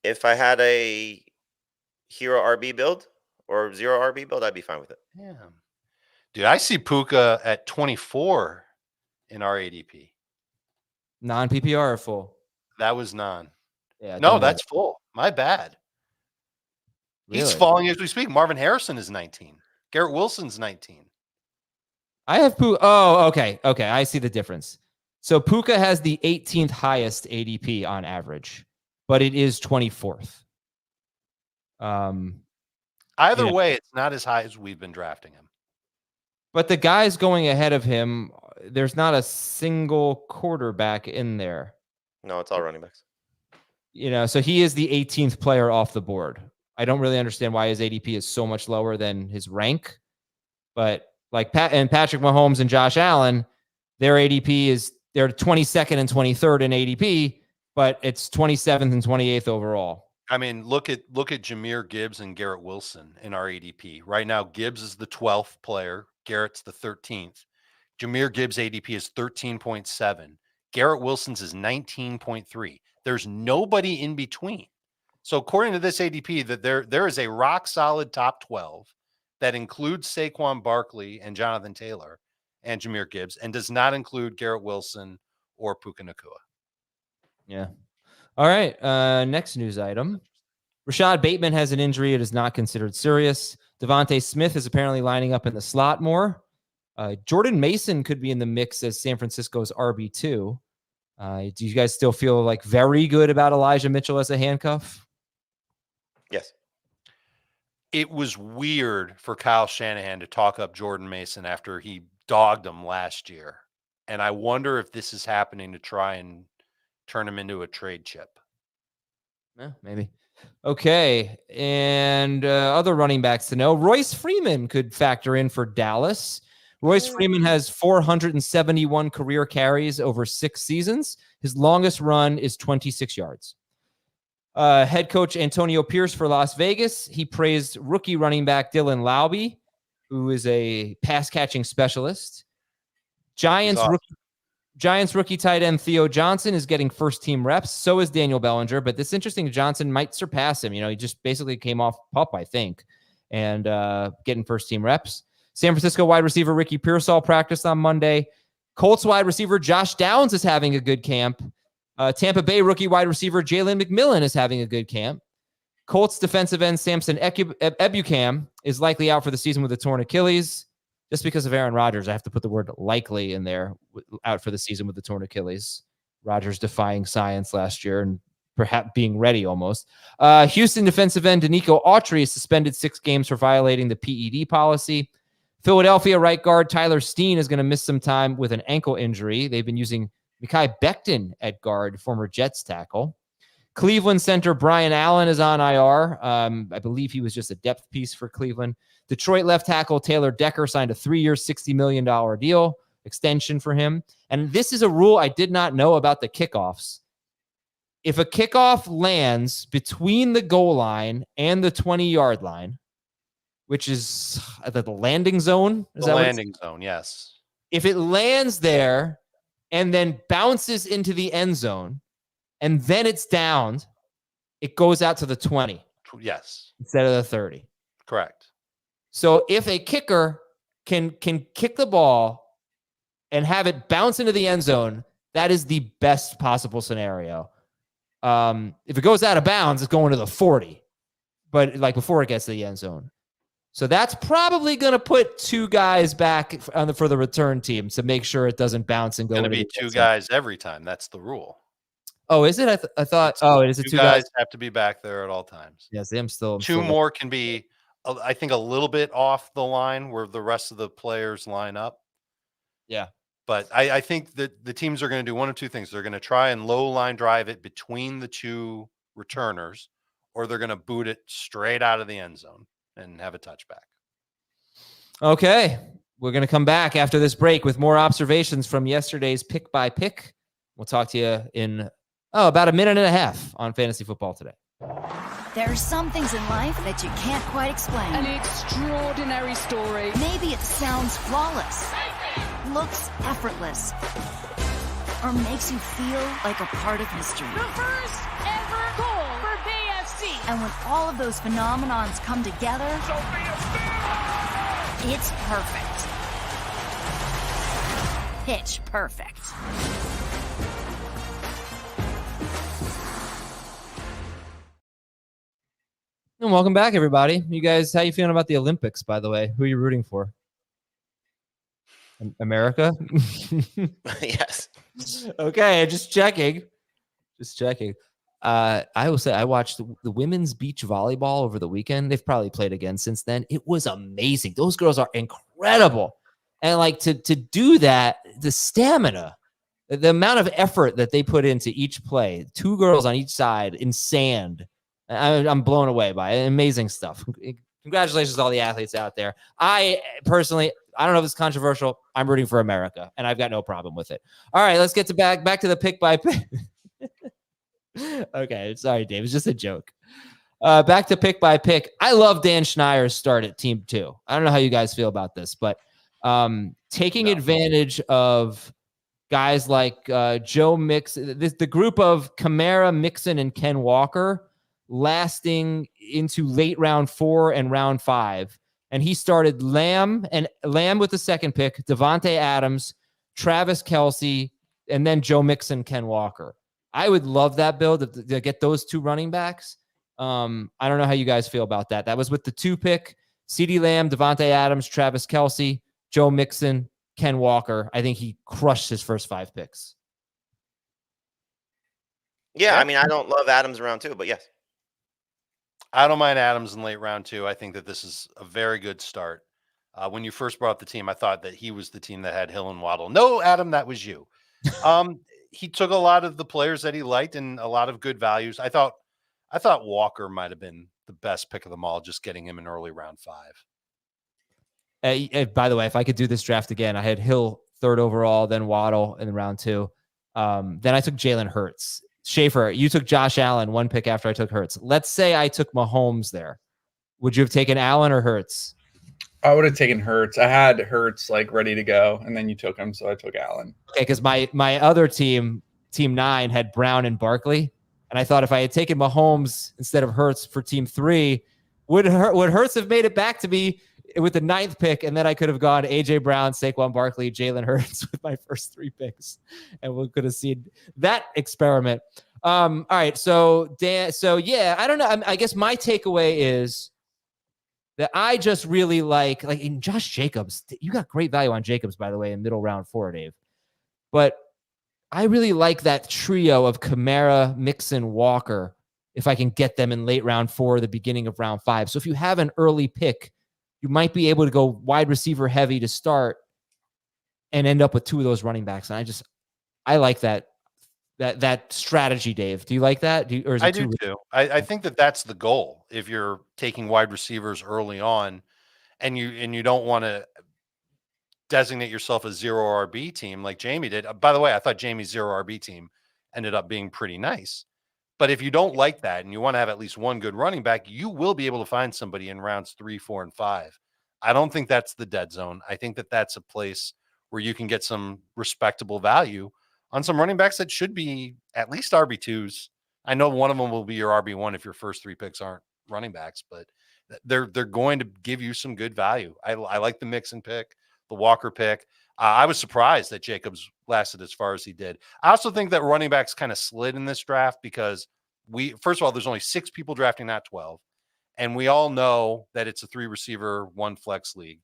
If I had a hero RB build or 0 RB build, I'd be fine with it. Yeah. Dude, I see Puka at 24 in our ADP. Non-PPR or full? That was non. Yeah. No, that's full. My bad. Really? He's falling as we speak. Marvin Harrison is 19. Garrett Wilson's 19. I have Puka. Oh, okay. Okay. I see the difference. So Puka has the 18th highest ADP on average, but it is 24th. Either way, it's not as high as we've been drafting him. But the guys going ahead of him, there's not a single quarterback in there. No, it's all running backs. So he is the 18th player off the board. I don't really understand why his ADP is so much lower than his rank. But like Patrick Mahomes and Josh Allen, their ADP is they're 22nd and 23rd in ADP, but it's 27th and 28th overall. I mean, look at Jahmyr Gibbs and Garrett Wilson in our ADP. Right now, Gibbs is the 12th player. Garrett's the 13th. Jahmyr Gibbs' ADP is 13.7. Garrett Wilson's is 19.3. There's nobody in between. So according to this ADP, that there is a rock solid top 12 that includes Saquon Barkley and Jonathan Taylor and Jahmyr Gibbs and does not include Garrett Wilson or Puka Nacua. Yeah. All right. Next news item. Rashad Bateman has an injury. It is not considered serious. Devontae Smith is apparently lining up in the slot more. Jordan Mason could be in the mix as San Francisco's RB2. Do you guys still feel like very good about Elijah Mitchell as a handcuff? Yes. It was weird for Kyle Shanahan to talk up Jordan Mason after he dogged him last year. And I wonder if this is happening to try and turn him into a trade chip. Yeah, maybe. Okay. And other running backs to know. Royce Freeman could factor in for Dallas. Royce Freeman has 471 career carries over 6 seasons. His longest run is 26 yards. Head coach Antonio Pierce for Las Vegas. He praised rookie running back Dylan Laube, who is a pass-catching specialist. Giants rookie tight end Theo Johnson is getting first-team reps. So is Daniel Bellinger. But this interesting, Johnson might surpass him. He just basically came off PUP, I think, and getting first-team reps. San Francisco wide receiver Ricky Pearsall practiced on Monday. Colts wide receiver Josh Downs is having a good camp. Tampa Bay rookie wide receiver Jalen McMillan is having a good camp. Colts defensive end Samson Ebukam is likely out for the season with a torn Achilles. Just because of Aaron Rodgers, I have to put the word likely in there, out for the season with the torn Achilles. Rodgers defying science last year and perhaps being ready almost. Houston defensive end Danico Autry is suspended 6 games for violating the PED policy. Philadelphia right guard Tyler Steen is going to miss some time with an ankle injury. They've been using Mekhi Becton at guard, former Jets tackle. Cleveland center Brian Allen is on IR. I believe he was just a depth piece for Cleveland. Detroit left tackle Taylor Decker signed a 3-year, $60 million deal extension for him. And this is a rule I did not know about the kickoffs. If a kickoff lands between the goal line and the 20-yard line, which is the landing zone. The landing zone, yes. If it lands there and then bounces into the end zone and then it's downed, it goes out to the 20. Yes. Instead of the 30. Correct. So if a kicker can kick the ball and have it bounce into the end zone, that is the best possible scenario. If it goes out of bounds, it's going to the 40. But like before it gets to the end zone. So that's probably going to put 2 guys back for the return team to make sure it doesn't bounce and go. It's going to be 2 guys every time. That's the rule. Oh, is it? I thought. Oh, it is. 2 guys have to be back there at all times. Yes, I'm still. 2 more can be, I think, a little bit off the line where the rest of the players line up. Yeah. But I think that the teams are going to do one of two things. They're going to try and low line drive it between the two returners, or they're going to boot it straight out of the end zone and have a touchback. Okay. We're going to come back after this break with more observations from yesterday's pick by pick. We'll talk to you in about a minute and a half on Fantasy Football Today. There are some things in life that you can't quite explain. An extraordinary story. Maybe it sounds flawless, looks effortless, or makes you feel like a part of history. The first ever goal for BFC. And when all of those phenomenons come together, it's perfect. Pitch perfect. And welcome back, everybody. You guys, how you feeling about the Olympics, by the way? Who are you rooting for? America? Yes. Okay, just checking. Just checking. I will say I watched the women's beach volleyball over the weekend. They've probably played again since then. It was amazing. Those girls are incredible. And like to do that, the stamina, the amount of effort that they put into each play, 2 girls on each side in sand. I'm blown away by it. Amazing stuff. Congratulations to all the athletes out there. I personally, I don't know if it's controversial. I'm rooting for America, and I've got no problem with it. All right, let's get to back to the pick by pick. Okay, sorry, Dave. It's just a joke. Back to pick by pick. I love Dan Schneier's start at Team 2. I don't know how you guys feel about this, but taking advantage of guys like Joe Mixon, the group of Kamara, Mixon, and Ken Walker lasting into late round 4 and round 5. And he started Lamb with the second pick, Devontae Adams, Travis Kelce, and then Joe Mixon, Ken Walker. I would love that build to get those 2 running backs. I don't know how you guys feel about that. That was with the 2 pick, CeeDee Lamb, Devontae Adams, Travis Kelce, Joe Mixon, Ken Walker. I think he crushed his first 5 picks. Yeah, I mean, I don't love Adams around 2, but yes. I don't mind Adams in late round 2. I think that this is a very good start. When you first brought up the team, I thought that he was the team that had Hill and Waddle. No, Adam, that was you. He took a lot of the players that he liked and a lot of good values. I thought Walker might have been the best pick of them all, just getting him in early round 5. By the way, if I could do this draft again, I had Hill 3rd overall, then Waddle in round 2. Then I took Jalen Hurts. Schaefer, you took Josh Allen 1 pick after I took Hurts. Let's say I took Mahomes there. Would you have taken Allen or Hurts? I would have taken Hurts. I had Hurts like ready to go, and then you took him, so I took Allen. Okay, because my other team 9, had Brown and Barkley, and I thought if I had taken Mahomes instead of Hurts for team 3, would Hurts have made it back to me with the 9th pick, and then I could have gone A.J. Brown, Saquon Barkley, Jalen Hurts with my first 3 picks, and we could have seen that experiment. All right, so Dan, yeah, I don't know. I guess my takeaway is that I just really like in Josh Jacobs. You got great value on Jacobs, by the way, in middle round 4, Dave. But I really like that trio of Kamara, Mixon, Walker, if I can get them in late round 4, the beginning of round 5. So if you have an early pick, you might be able to go wide receiver heavy to start and end up with 2 of those running backs. And I like that strategy, Dave. Do you like that? I do too. I think that that's the goal. If you're taking wide receivers early on and you don't want to designate yourself a 0 RB team like Jamey did. By the way, I thought Jamey's 0 RB team ended up being pretty nice. But if you don't like that and you want to have at least one good running back, you will be able to find somebody in rounds 3, 4, and 5. I don't think that's the dead zone. I think that that's a place where you can get some respectable value on some running backs that should be at least RB2s. I know one of them will be your RB1 if your first 3 picks aren't running backs, but they're going to give you some good value. I like the Mixon pick, the Walker pick. I was surprised that Jacobs lasted as far as he did. I also think that running backs kind of slid in this draft because first of all, there's only 6 people drafting, not 12. And we all know that it's a 3 receiver, 1 flex league.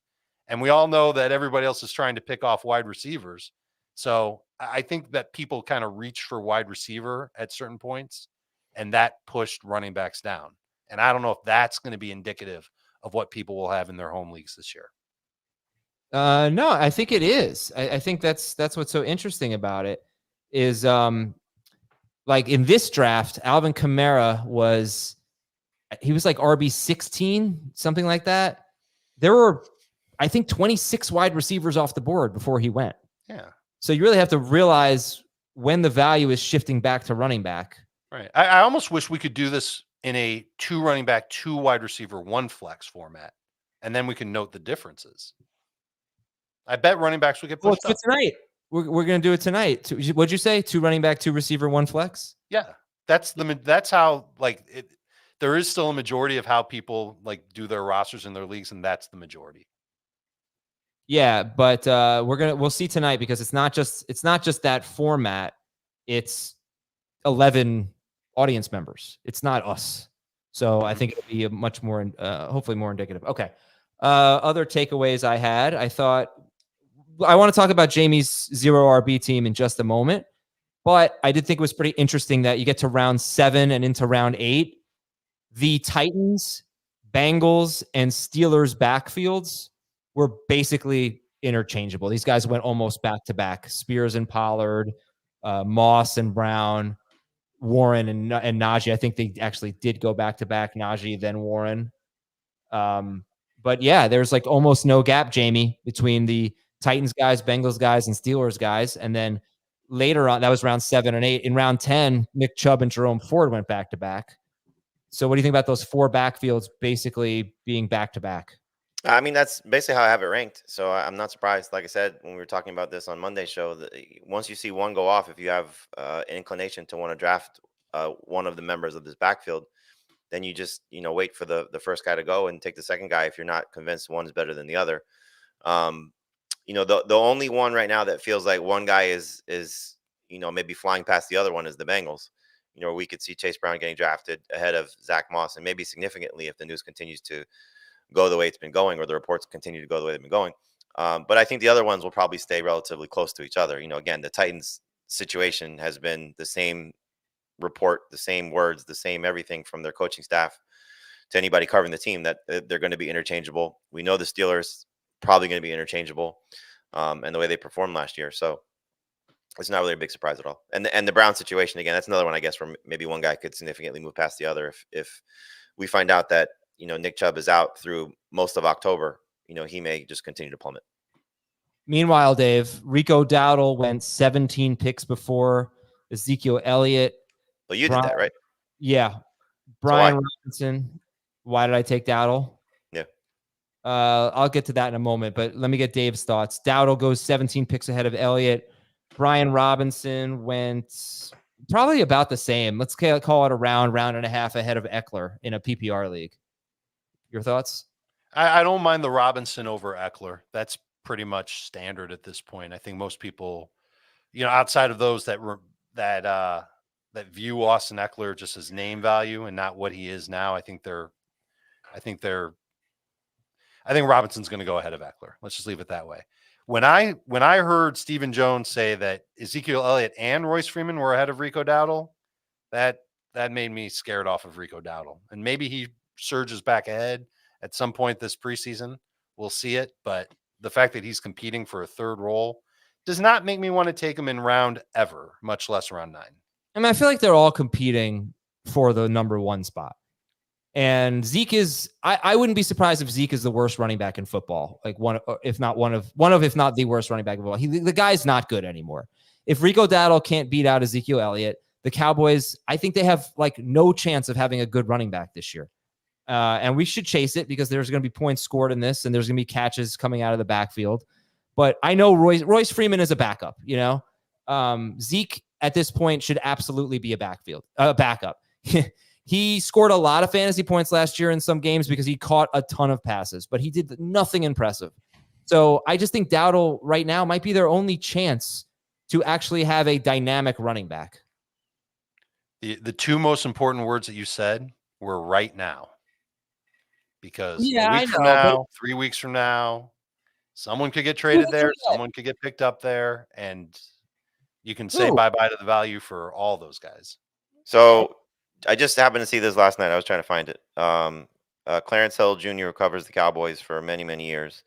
And we all know that everybody else is trying to pick off wide receivers. So I think that people kind of reach for wide receiver at certain points, and that pushed running backs down. And I don't know if that's going to be indicative of what people will have in their home leagues this year. No, I think it is. I think that's what's so interesting about it is like in this draft, Alvin Kamara was like RB 16, something like that. There were, I think, 26 wide receivers off the board before he went. Yeah. So you really have to realize when the value is shifting back to running back. Right. I almost wish we could do this in a 2 running back, 2 wide receiver, 1 flex format, and then we can note the differences. I bet running backs will get pushed Let's do up. it tonight. We're going to do it tonight. What'd you say? 2 running back, 2 receiver, 1 flex? Yeah. That's how, like, it, there is still a majority of how people like do their rosters in their leagues, and that's the majority. Yeah, but we'll see tonight because it's not just that format. It's 11 audience members. It's not us. So I think it'll be a much more, hopefully more indicative. Okay. Other takeaways I had, I thought I want to talk about Jamey's 0 RB team in just a moment, but I did think it was pretty interesting that you get to round 7 and into round 8. The Titans, Bengals, and Steelers backfields were basically interchangeable. These guys went almost back to back. Spears and Pollard, Moss and Brown, Warren and Najee. I think they actually did go back to back. Najee, then Warren. But yeah, there's like almost no gap, Jamey, between the Titans guys, Bengals guys, and Steelers guys. And then later on, that was round 7 and 8. In round 10, Nick Chubb and Jerome Ford went back to back. So what do you think about those 4 backfields basically being back to back? I mean, that's basically how I have it ranked. So I'm not surprised. Like I said, when we were talking about this on Monday's show, that once you see one go off, if you have an inclination to want to draft one of the members of this backfield, then you just, wait for the first guy to go and take the second guy if you're not convinced one is better than the other. The only one right now that feels like one guy is maybe flying past the other one is the Bengals. We could see Chase Brown getting drafted ahead of Zach Moss, and maybe significantly if the news continues to go the way it's been going, or the reports continue to go the way they've been going. But I think the other ones will probably stay relatively close to each other. Again, the Titans situation has been the same report, the same words, the same everything from their coaching staff to anybody covering the team, that they're going to be interchangeable. We know the Steelers probably going to be interchangeable, and the way they performed last year. So it's not really a big surprise at all. And the Brown situation, again, that's another one, I guess, where maybe one guy could significantly move past the other. If we find out that, Nick Chubb is out through most of October, he may just continue to plummet. Meanwhile, Dave, Rico Dowdle went 17 picks before Ezekiel Elliott. Well, you did that, right? Yeah. Brian Robinson. Why did I take Dowdle? Yeah. I'll get to that in a moment, but let me get Dave's thoughts. Dowdle goes 17 picks ahead of Elliott. Brian Robinson went probably about the same. Let's call it a round and a half ahead of Eckler in a PPR league. Your thoughts? I don't mind the Robinson over Eckler. That's pretty much standard at this point. I think most people, outside of those that view Austin Eckler just as name value and not what he is now, I think Robinson's going to go ahead of Eckler. Let's just leave it that way. When I heard Stephen Jones say that Ezekiel Elliott and Royce Freeman were ahead of Rico Dowdle, that made me scared off of Rico Dowdle. And maybe he surges back ahead at some point this preseason. We'll see it. But the fact that he's competing for a third role does not make me want to take him in round ever, much less round 9. I mean, I feel like they're all competing for the number 1 spot. And Zeke is, I wouldn't be surprised if Zeke is the worst running back in football. Like if not the worst running back in football. The guy's not good anymore. If Rico Dowdle can't beat out Ezekiel Elliott, the Cowboys, I think they have like no chance of having a good running back this year. And we should chase it because there's going to be points scored in this, and there's going to be catches coming out of the backfield. But I know Royce Freeman is a backup. Zeke at this point should absolutely be a backup. He scored a lot of fantasy points last year in some games because he caught a ton of passes, but he did nothing impressive. So I just think Dowdle right now might be their only chance to actually have a dynamic running back. The 2 most important words that you said were right now. Because a week from now, 3 weeks from now, someone could get traded there, someone could get picked up there, and you can say bye-bye to the value for all those guys. So I just happened to see this last night. I was trying to find it. Clarence Hill Jr., who covers the Cowboys for many, many years,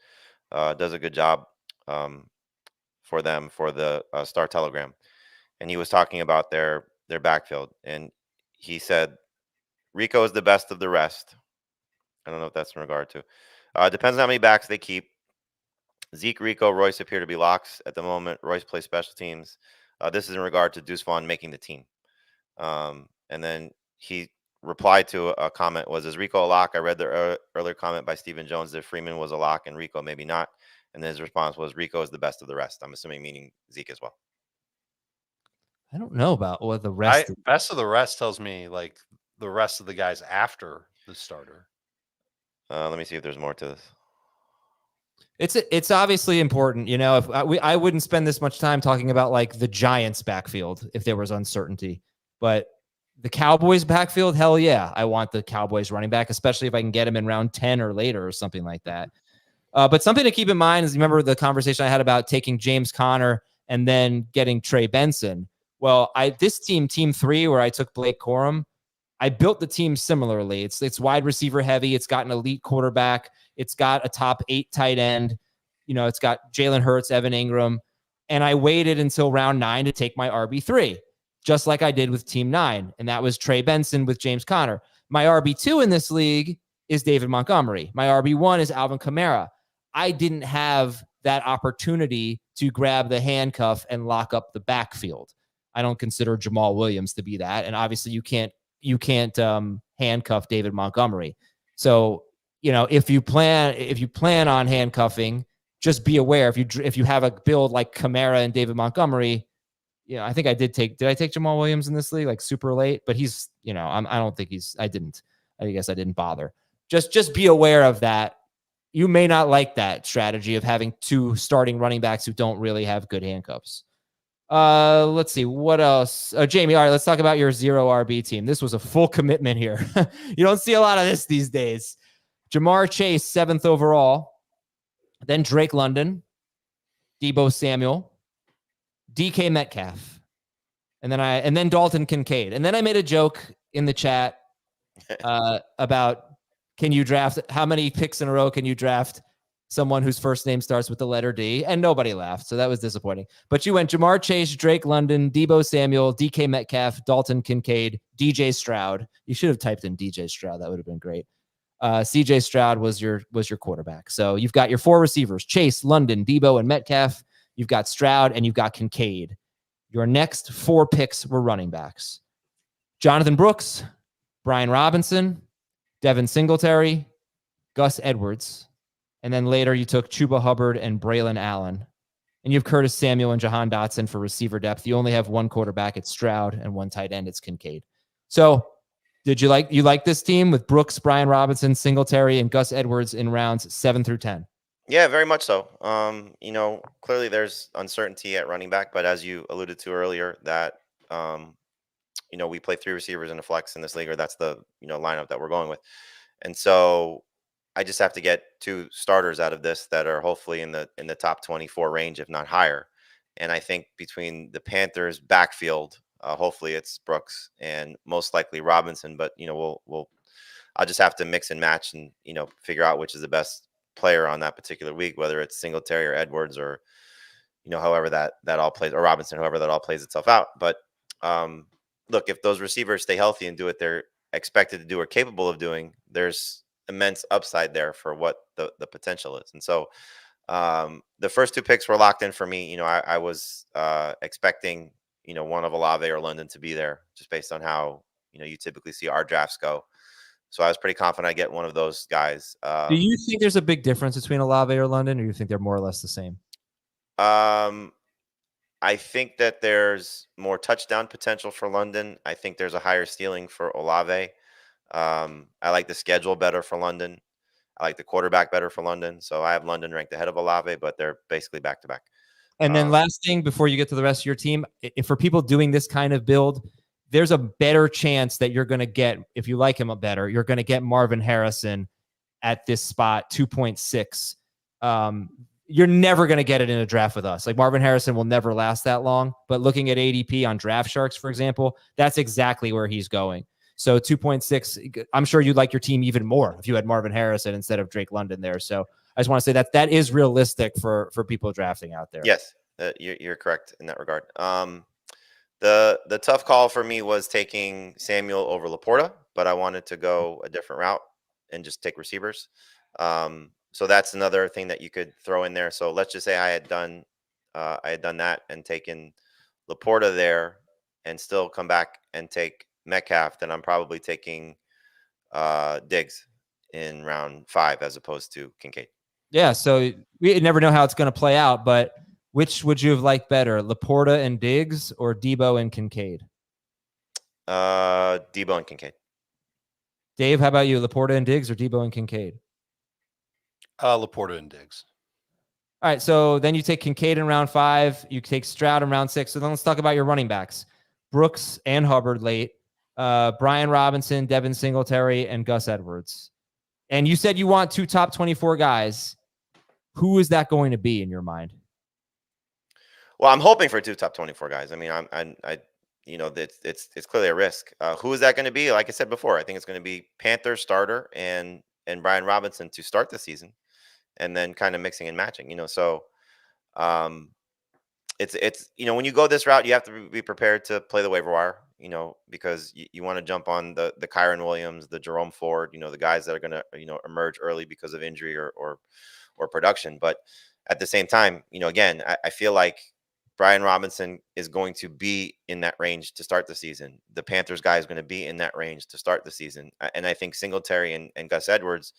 does a good job for them for the Star Telegram, and he was talking about their backfield, and he said Rico is the best of the rest. I don't know if that's in regard to. Depends on how many backs they keep. Zeke, Rico, Royce appear to be locks at the moment. Royce plays special teams. This is in regard to Deuce Vaughn making the team. And then he replied to a comment was, is Rico a lock? I read the earlier comment by Stephen Jones that Freeman was a lock and Rico maybe not. And then his response was Rico is the best of the rest. I'm assuming meaning Zeke as well. I don't know about what the rest. Best of the rest tells me like the rest of the guys after the starter. Let me see if there's more to this. It's obviously important, you know. If I wouldn't spend this much time talking about like the Giants' backfield if there was uncertainty, but the Cowboys' backfield, hell yeah, I want the Cowboys running back, especially if I can get him in round 10 or later or something like that. But something to keep in mind is, remember the conversation I had about taking James Conner and then getting Trey Benson. Well, this team 3, where I took Blake Corum, I built the team similarly. It's wide receiver heavy. It's got an elite quarterback. It's got a top 8 tight end. You know, it's got Jalen Hurts, Evan Ingram. And I waited until round 9 to take my RB3, just like I did with team 9. And that was Trey Benson with James Conner. My RB2 in this league is David Montgomery. My RB1 is Alvin Kamara. I didn't have that opportunity to grab the handcuff and lock up the backfield. I don't consider Jamal Williams to be that. And obviously you can't handcuff David Montgomery. So, you know, if you plan on handcuffing, just be aware if you have a build like Kamara and David Montgomery, you know, I think did I take Jamal Williams in this league like super late, but he's, you know, I guess I didn't bother. Just be aware of that. You may not like that strategy of having 2 starting running backs who don't really have good handcuffs. Let's see what else. Jamey, all right, let's talk about your 0 RB team. This was a full commitment here. You don't see a lot of this these days. Jamar Chase, 7th overall. Then Drake London, Deebo Samuel, DK Metcalf, and then Dalton Kincaid. And then I made a joke in the chat about how many picks in a row can you draft someone whose first name starts with the letter D? And nobody laughed, so that was disappointing. But you went Jamar Chase, Drake London, Deebo Samuel, DK Metcalf, Dalton Kincaid, DJ Stroud. You should have typed in DJ Stroud. That would have been great. CJ Stroud was your quarterback. So you've got your 4 receivers, Chase, London, Deebo, and Metcalf. You've got Stroud, and you've got Kincaid. Your next 4 picks were running backs. Jonathan Brooks, Brian Robinson, Devin Singletary, Gus Edwards. And then later you took Chuba Hubbard and Braylon Allen. And you have Curtis Samuel and Jahan Dotson for receiver depth. You only have 1 quarterback. It's Stroud, and 1 tight end. It's Kincaid. So did you like this team with Brooks, Brian Robinson, Singletary, and Gus Edwards in rounds 7 through 10? Yeah, very much so. You know, clearly there's uncertainty at running back, but as you alluded to earlier, that you know, we play 3 receivers in a flex in this league, or that's the, you know, lineup that we're going with. And so I just have to get 2 starters out of this that are hopefully in the top 24 range, if not higher. And I think between the Panthers backfield, hopefully it's Brooks and most likely Robinson, but you know, I'll just have to mix and match and, you know, figure out which is the best player on that particular week, whether it's Singletary or Edwards or, you know, however that all plays, or Robinson, however that all plays itself out. But look, if those receivers stay healthy and do what they're expected to do or capable of doing, there's immense upside there for what the potential is. And so the first 2 picks were locked in for me. You know, I was expecting, you know, one of Olave or London to be there just based on how, you know, you typically see our drafts go. So I was pretty confident I get one of those guys. Do you think there's a big difference between Olave or London, or you think they're more or less the same? I think that there's more touchdown potential for London. I think there's a higher ceiling for Olave. I like the schedule better for London. I like the quarterback better for London. So I have London ranked ahead of Olave, but they're basically back to back. And then last thing before you get to the rest of your team, if for people doing this kind of build, there's a better chance that you're going to get, if you like him better, you're going to get Marvin Harrison at this spot, 2.6. You're never going to get it in a draft with us. Like Marvin Harrison will never last that long, but looking at ADP on Draft Sharks, for example, that's exactly where he's going. So 2.6, I'm sure you'd like your team even more if you had Marvin Harrison instead of Drake London there. So I just want to say that is realistic for people drafting out there. Yes, you're correct in that regard. The tough call for me was taking Samuel over Laporta, but I wanted to go a different route and just take receivers. So that's another thing that you could throw in there. So let's just say I had done that and taken Laporta there and still come back and take Metcalf, then I'm probably taking Diggs in round 5 as opposed to Kincaid. Yeah, so we never know how it's going to play out, but which would you have liked better, Laporta and Diggs or Debo and Kincaid? Debo and Kincaid. Dave, how about you, Laporta and Diggs or Debo and Kincaid? Laporta and Diggs. All right, so then you take Kincaid in round 5. You take Stroud in round 6. So then let's talk about your running backs. Brooks and Hubbard late. Brian Robinson, Devin Singletary, and Gus Edwards. And you said you want 2 top 24 guys. Who is that going to be in your mind? Well, I'm hoping for 2 top 24 guys. I mean, it's clearly a risk. Who is that going to be? Like I said before, I think it's going to be Panthers starter and Brian Robinson to start the season, and then kind of mixing and matching. So it's when you go this route, you have to be prepared to play the waiver wire. Because you want to jump on the Kyron Williams, the Jerome Ford, the guys that are going to emerge early because of injury or production. But at the same time, again, I feel like Brian Robinson is going to be in that range to start the season. The Panthers guy is going to be in that range to start the season. And I think Singletary and Gus Edwards,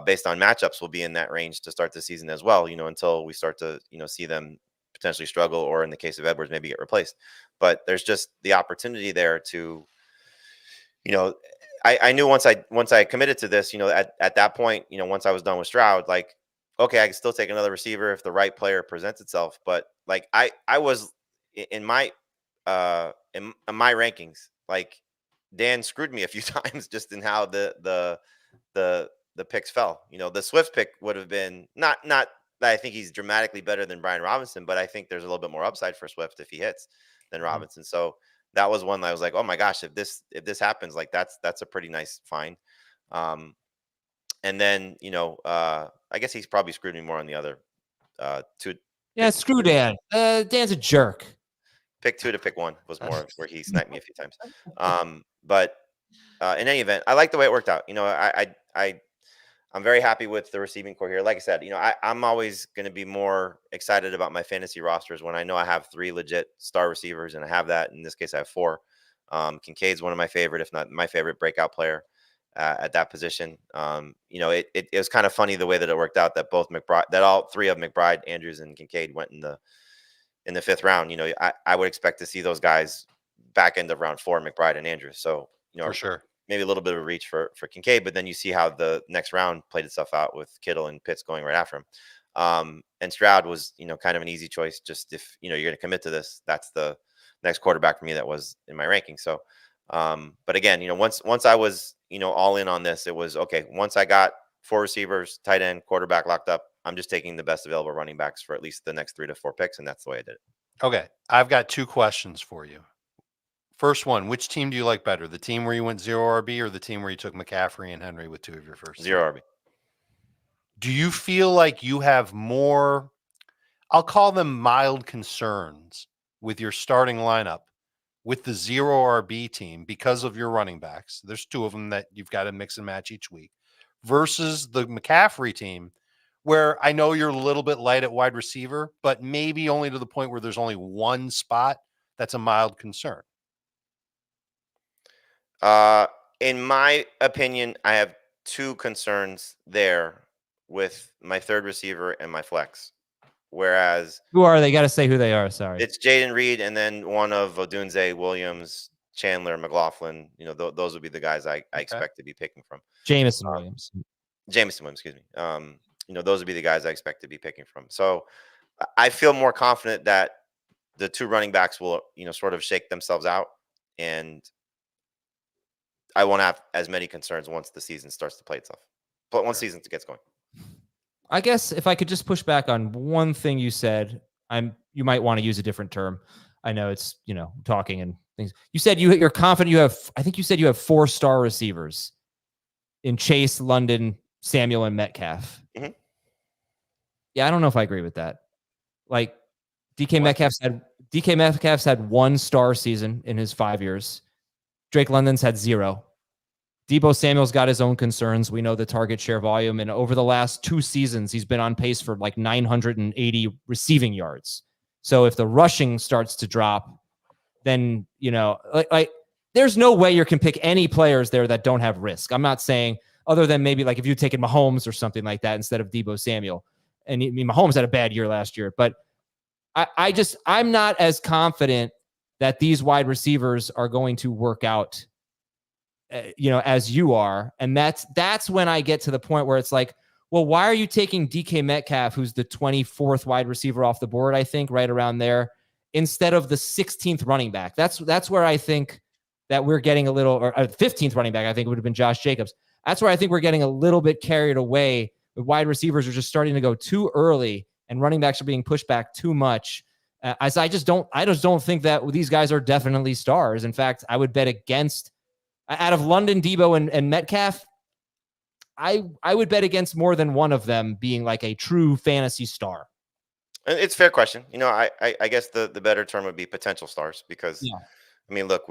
based on matchups, will be in that range to start the season as well, until we start to, see them potentially struggle, or in the case of Edwards, maybe get replaced. But there's just the opportunity there to, I knew once I committed to this, at that point, once I was done with Stroud, like, okay, I can still take another receiver if the right player presents itself. But like I was in my rankings, like Dan screwed me a few times just in how the picks fell. The Swift pick would have been not that I think he's dramatically better than Brian Robinson, but I think there's a little bit more upside for Swift if he hits than Robinson. So that was one that I was like, oh my gosh, if this happens, like that's a pretty nice find. And then, I guess he's probably screwed me more on the other 2. Yeah, screw Dan. Dan's a jerk. Pick 2 to pick 1 was more where he sniped me a few times. But in any event, I like the way it worked out. I'm very happy with the receiving core here. Like I said, I'm always going to be more excited about my fantasy rosters when I know I have 3 legit star receivers, and I have that. In this case, I have 4. Kincaid's one of my favorite, if not my favorite, breakout player at that position. It was kind of funny the way that it worked out that all 3 of McBride, Andrews, and Kincaid went in the 5th round. I would expect to see those guys back end of round 4, McBride and Andrews. So, for sure. Maybe a little bit of a reach for Kincaid, but then you see how the next round played itself out with Kittle and Pitts going right after him. And Stroud was, kind of an easy choice. Just if, you're going to commit to this, that's the next quarterback for me that was in my ranking. So, but again, once I was, all in on this, it was okay. Once I got 4 receivers, tight end, quarterback locked up, I'm just taking the best available running backs for at least the next 3 to 4 picks. And that's the way I did it. Okay. I've got 2 questions for you. First one, which team do you like better? The team where you went 0 RB or the team where you took McCaffrey and Henry with 2 of your first? 0 RB. Do you feel like you have more, I'll call them mild concerns with your starting lineup with the 0 RB team because of your running backs? There's 2 of them that you've got to mix and match each week versus the McCaffrey team, where I know you're a little bit light at wide receiver, but maybe only to the point where there's only 1 spot that's a mild concern. In my opinion, I have 2 concerns there with my 3rd receiver and my flex. Whereas, who are they? Got to say who they are. Sorry, it's Jaden Reed and then one of Odunze, Williams, Chandler, McLaughlin. Those would be the guys I expect to be picking from. Jamison Williams. Excuse me. Those would be the guys I expect to be picking from. So I feel more confident that the 2 running backs will, sort of shake themselves out, and I won't have as many concerns once the season starts to play itself. But once season gets going. I guess if I could just push back on one thing you said, you might want to use a different term. I know it's, talking and things. You said you're confident I think you said you have 4 star receivers in Chase, London, Samuel, and Metcalf. Mm-hmm. Yeah, I don't know if I agree with that. Like DK Metcalf's had 1 star season in his 5 years. Drake London's had 0. Deebo Samuel's got his own concerns. We know the target share volume, and over the last 2 seasons, he's been on pace for like 980 receiving yards. So if the rushing starts to drop, then, like there's no way you can pick any players there that don't have risk. I'm not saying, other than maybe like if you've taken Mahomes or something like that instead of Deebo Samuel. And Mahomes had a bad year last year, but I'm not as confident that these wide receivers are going to work out, as you are. And that's when I get to the point where it's like, well, why are you taking DK Metcalf, who's the 24th wide receiver off the board, I think, right around there, instead of the 16th running back? That's where I think that we're getting a little, or 15th running back, I think it would have been Josh Jacobs. That's where I think we're getting a little bit carried away. The wide receivers are just starting to go too early, and running backs are being pushed back too much. I just don't think that these guys are definitely stars. In fact, I would bet against, out of London, Deebo, and Metcalf, I would bet against more than one of them being like a true fantasy star. It's a fair question. I guess the better term would be potential stars, because I mean, look,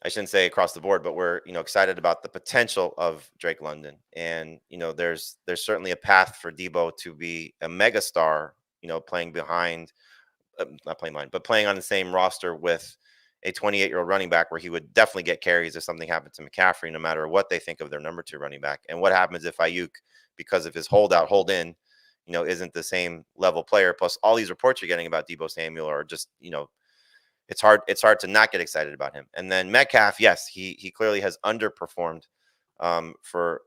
I shouldn't say across the board, but we're, excited about the potential of Drake London. And, there's certainly a path for Deebo to be a mega star, playing behind, not playing behind, but playing on the same roster with a 28-year-old running back, where he would definitely get carries if something happened to McCaffrey, no matter what they think of their number 2 running back. And what happens if Ayuk, because of his hold in, isn't the same level player? Plus all these reports you're getting about Deebo Samuel are just, it's hard to not get excited about him. And then Metcalf, yes, he clearly has underperformed for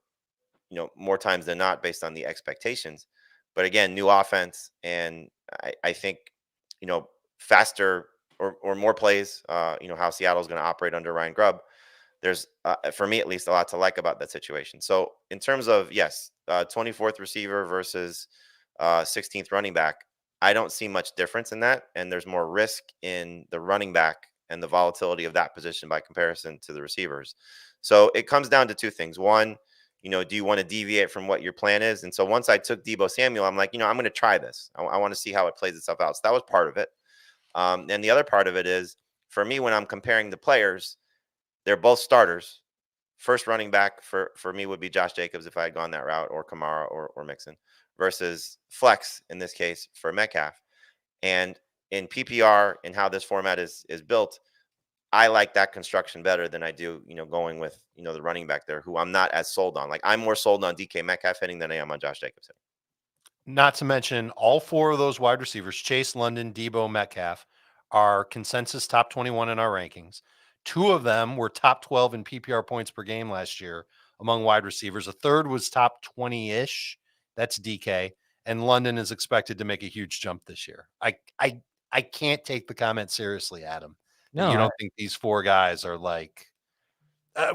more times than not based on the expectations. But again, new offense, and I think faster or more plays. How Seattle's going to operate under Ryan Grubb. There's for me at least a lot to like about that situation. So in terms of 24th receiver versus 16th running back, I don't see much difference in that. And there's more risk in the running back and the volatility of that position by comparison to the receivers. So it comes down to 2 things. One, do you want to deviate from what your plan is? And so once I took Deebo Samuel, I'm like, I'm going to try this. I want to see how it plays itself out. So that was part of it. And the other part of it is, for me, when I'm comparing the players, they're both starters. First running back for me would be Josh Jacobs if I had gone that route, or Kamara or Mixon, versus flex in this case for Metcalf. And in PPR and how this format is built, I like that construction better than I do, going with, the running back there, who I'm not as sold on. Like, I'm more sold on DK Metcalf hitting than I am on Josh Jacobs hitting. Not to mention all 4 of those wide receivers, Chase, London, Deebo, Metcalf, are consensus top 21 in our rankings. 2 of them were top 12 in PPR points per game last year among wide receivers. A third was top 20-ish. That's DK. And London is expected to make a huge jump this year. I can't take the comment seriously, Adam. No, you don't think these 4 guys are like,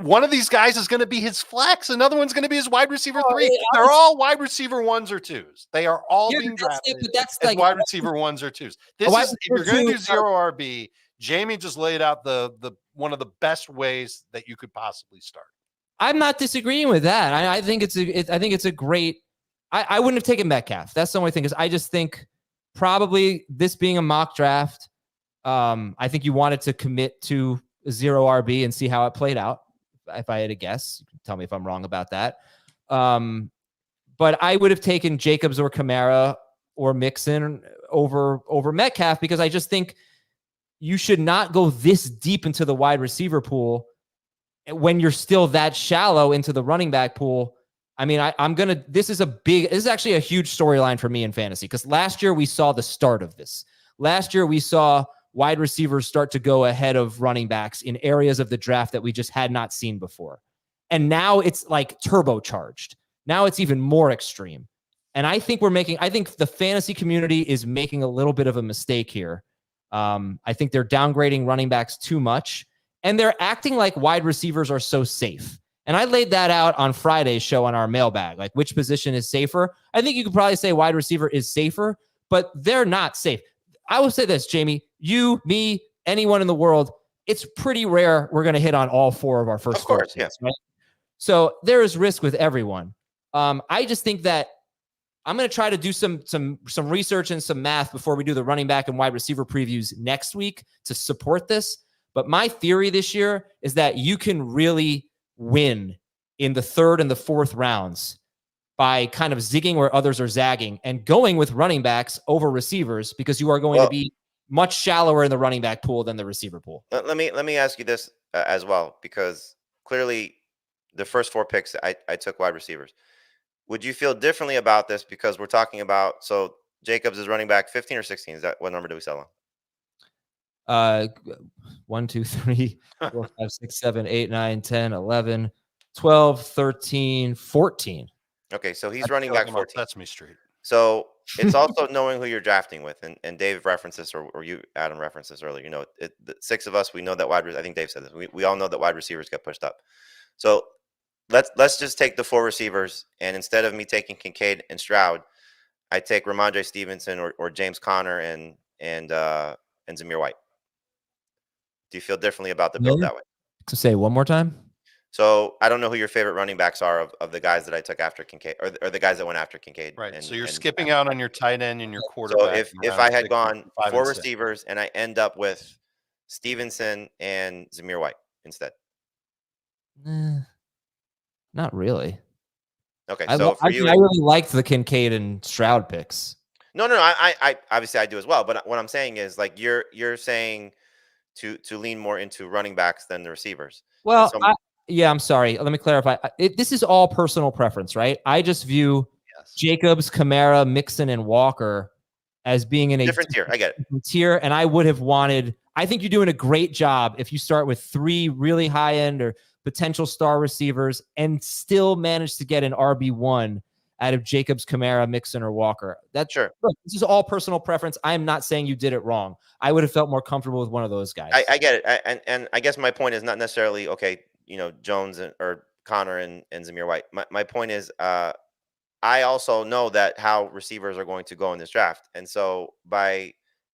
one of these guys is going to be his flex. Another one's going to be his wide receiver 3. They're all wide receiver 1s or 2s. They are all being drafted as like wide receiver 1s or 2s. This is, if you're going to do 0 RB, Jamey just laid out the one of the best ways that you could possibly start. I'm not disagreeing with that. I think it's a great. I wouldn't have taken Metcalf. That's the only thing, is I just think probably this being a mock draft, I think you wanted to commit to 0 RB and see how it played out. If I had to guess, you can tell me if I'm wrong about that. But I would have taken Jacobs or Kamara or Mixon over Metcalf, because I just think you should not go this deep into the wide receiver pool when you're still that shallow into the running back pool. I mean, this is actually a huge storyline for me in fantasy, because last year we saw the start of this. Last year we saw wide receivers start to go ahead of running backs in areas of the draft that we just had not seen before. And now it's like turbocharged. Now it's even more extreme. And I think the fantasy community is making a little bit of a mistake here. I think they're downgrading running backs too much, and they're acting like wide receivers are so safe. And I laid that out on Friday's show on our mailbag, like which position is safer. I think you could probably say wide receiver is safer, but they're not safe. I will say this, Jamey, you, me, anyone in the world, it's pretty rare we're going to hit on all 4 of our first. Of course, yes. Right? So there is risk with everyone. I just think that I'm going to try to do some research and some math before we do the running back and wide receiver previews next week to support this. But my theory this year is that you can really win in the third and the fourth rounds by kind of zigging where others are zagging and going with running backs over receivers, because you are going to be much shallower in the running back pool than the receiver pool. Let me ask you this as well, because clearly the first 4 picks I took wide receivers. Would you feel differently about this? Because we're talking about, so Jacobs is running back 15 or 16. Is that, what number do we sell on? 1, 2, 3, 4, 5, 6, 7, 8, 9, 10, 11, 12, 13, 14. Okay, so he's running back 14. That's me straight. So it's also knowing who you're drafting with, and Dave referenced this, or you, Adam, referenced this earlier. You know, the 6 of us, we know that I think Dave said this. We all know that wide receivers get pushed up. So let's just take the 4 receivers, and instead of me taking Kincaid and Stroud, I take Ramondre Stevenson or James Conner and Zamir White. Do you feel differently about the build that way? To say one more time. So I don't know who your favorite running backs are of the guys that I took after Kincaid, or the guys that went after Kincaid. Right. So you're skipping out on your tight end and your quarterback. So if I had gone 4 receivers and I end up with Stevenson and Zamir White instead. Not really. Okay. I you, I really liked the Kincaid and Stroud picks. No. I obviously I do as well. But what I'm saying is, like, you're saying to lean more into running backs than the receivers. Well, I'm sorry. Let me clarify. This is all personal preference, right? I just view Jacobs, Kamara, Mixon, and Walker as being in a different tier. I get it. Tier, and I would have wanted. I think you're doing a great job if you start with 3 really high end or potential star receivers and still manage to get an RB1 out of Jacobs, Kamara, Mixon, or Walker. That's sure. Look, this is all personal preference. I'm not saying you did it wrong. I would have felt more comfortable with one of those guys. I get it. And I guess my point is not necessarily, okay, you know, Jones or Connor and Zamir White. My point is, I also know that how receivers are going to go in this draft. And so by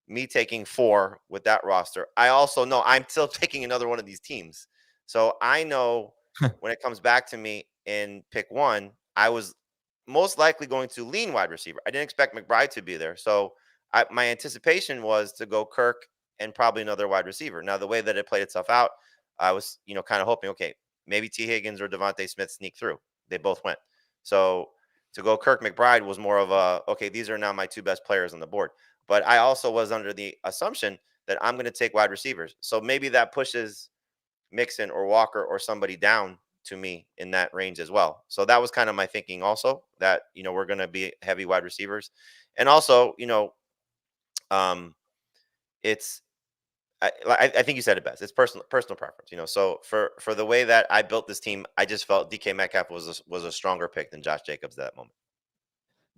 me taking 4 with that roster, I also know I'm still picking another one of these teams. So I know when it comes back to me in pick 1, I was most likely going to lean wide receiver. I didn't expect McBride to be there. So my anticipation was to go Kirk and probably another wide receiver. Now, the way that it played itself out, I was, kind of hoping, okay, maybe T. Higgins or Devontae Smith sneak through. They both went. So to go Kirk McBride was more of a, okay, these are now my 2 best players on the board. But I also was under the assumption that I'm going to take wide receivers. So maybe that pushes Mixon or Walker or somebody down to me in that range as well. So that was kind of my thinking also, that, we're going to be heavy wide receivers. And also, it's, I think you said it best. It's personal preference, So for the way that I built this team, I just felt DK Metcalf was a stronger pick than Josh Jacobs at that moment.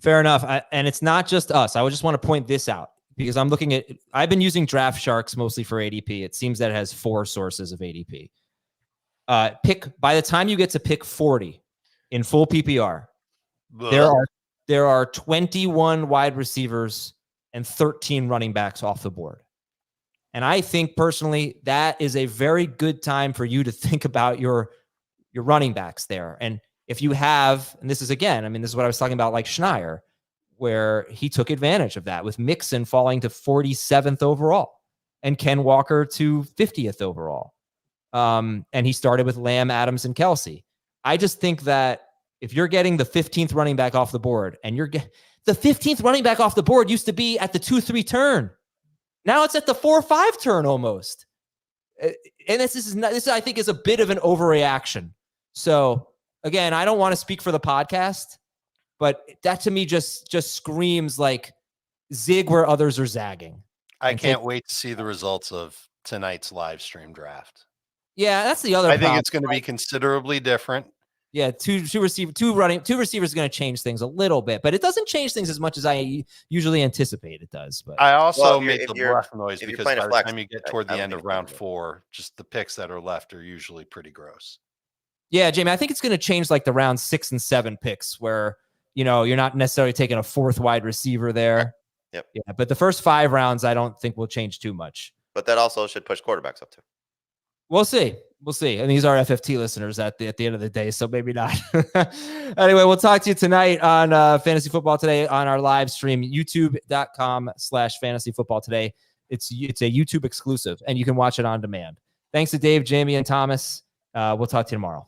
Fair enough. And it's not just us. I would just want to point this out because I've been using Draft Sharks mostly for ADP. It seems that it has 4 sources of ADP. By the time you get to pick 40 in full PPR, there are 21 wide receivers and 13 running backs off the board. And I think personally that is a very good time for you to think about your running backs there. And if you have, and this is this is what I was talking about, like Schneier, where he took advantage of that with Mixon falling to 47th overall and Ken Walker to 50th overall. And he started with Lamb, Adams, and Kelsey. I just think that if you're getting the 15th running back off the board, and the 15th running back off the board used to be at the 2-3 turn. Now it's at the 4-5 turn almost. And this I think is a bit of an overreaction. So again, I don't want to speak for the podcast, but that to me just screams like zig where others are zagging. I can't wait to see the results of tonight's live stream draft. Yeah, that's the other. I think it's going to be considerably different. Yeah, two receivers is going to change things a little bit, but it doesn't change things as much as I usually anticipate it does. But I also made the breath noise because by the flex, time you get toward the end of round 4, just the picks that are left are usually pretty gross. Yeah, Jamey, I think it's going to change like the round 6 and 7 picks where, you're not necessarily taking a 4th wide receiver there. Yep. Yeah, but the first 5 rounds, I don't think will change too much. But that also should push quarterbacks up too. We'll see. We'll see. And these are FFT listeners at the end of the day, so maybe not. Anyway, we'll talk to you tonight on Fantasy Football Today on our live stream, youtube.com/Fantasy Football Today. It's a YouTube exclusive, and you can watch it on demand. Thanks to Dave, Jamey, and Thomas. We'll talk to you tomorrow.